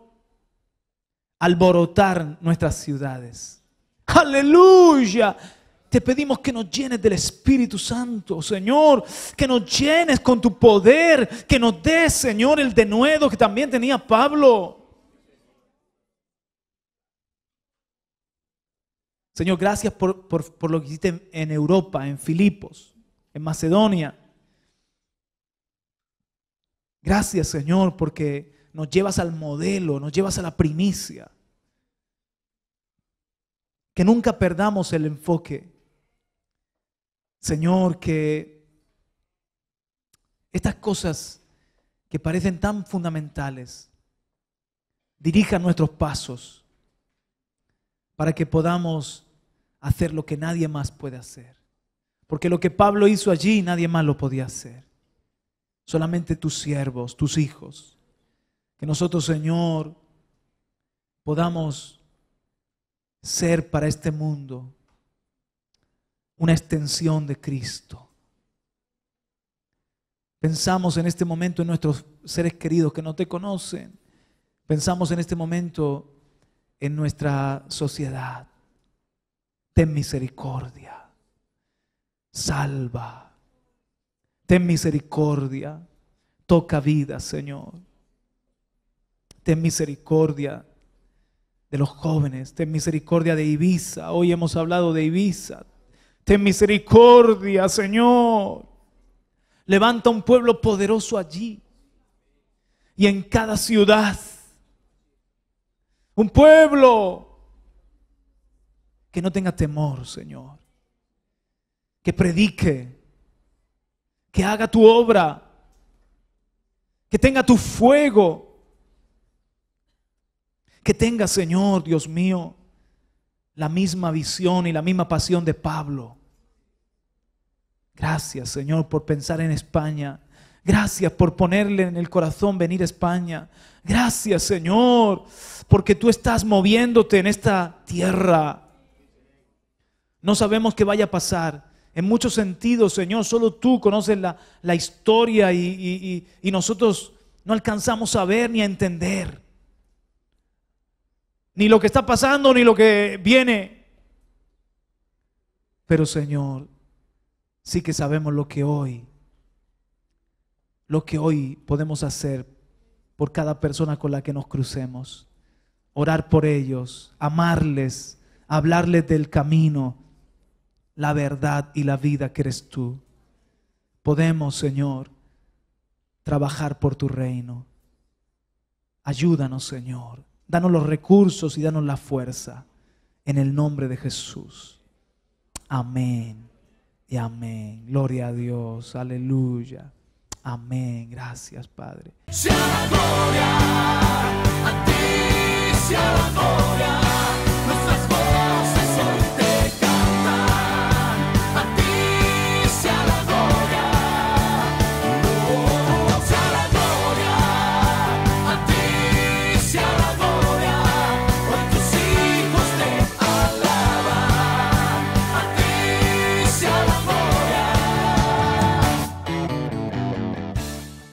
alborotar nuestras ciudades. ¡Aleluya! Te pedimos que nos llenes del Espíritu Santo, Señor, que nos llenes con tu poder, que nos des, Señor, el denuedo que también tenía Pablo. Señor, gracias por lo que hiciste en Europa, en Filipos, en Macedonia. Gracias, Señor, porque nos llevas al modelo, nos llevas a la primicia. Que nunca perdamos el enfoque. Señor, que estas cosas que parecen tan fundamentales dirijan nuestros pasos para que podamos hacer lo que nadie más puede hacer. Porque lo que Pablo hizo allí, nadie más lo podía hacer. Solamente tus siervos, tus hijos. Que nosotros, Señor, podamos ser para este mundo una extensión de Cristo. Pensamos en este momento en nuestros seres queridos que no te conocen. Pensamos en este momento en nuestra sociedad. Ten misericordia. Salva. Ten misericordia. Toca vida, Señor. Ten misericordia de los jóvenes. Ten misericordia de Ibiza. Hoy hemos hablado de Ibiza. Ten misericordia, Señor. Levanta un pueblo poderoso allí. Y en cada ciudad. Un pueblo que no tenga temor, Señor. Que predique. Que haga tu obra. Que tenga tu fuego. Que tenga, Señor, Dios mío, la misma visión y la misma pasión de Pablo. Gracias, Señor, por pensar en España. Gracias por ponerle en el corazón venir a España. Gracias, Señor, porque tú estás moviéndote en esta tierra. No sabemos qué vaya a pasar. En muchos sentidos, Señor, solo tú conoces la historia y nosotros no alcanzamos a ver ni a entender. Ni lo que está pasando, ni lo que viene. Pero, Señor, sí que sabemos lo que hoy podemos hacer por cada persona con la que nos crucemos. Orar por ellos, amarles, hablarles del camino, la verdad y la vida que eres tú. Podemos, Señor, trabajar por tu reino. Ayúdanos, Señor. Danos los recursos y danos la fuerza. En el nombre de Jesús. Amén y amén. Gloria a Dios. Aleluya. Amén. Gracias, Padre. Sea la gloria, a ti sea la gloria.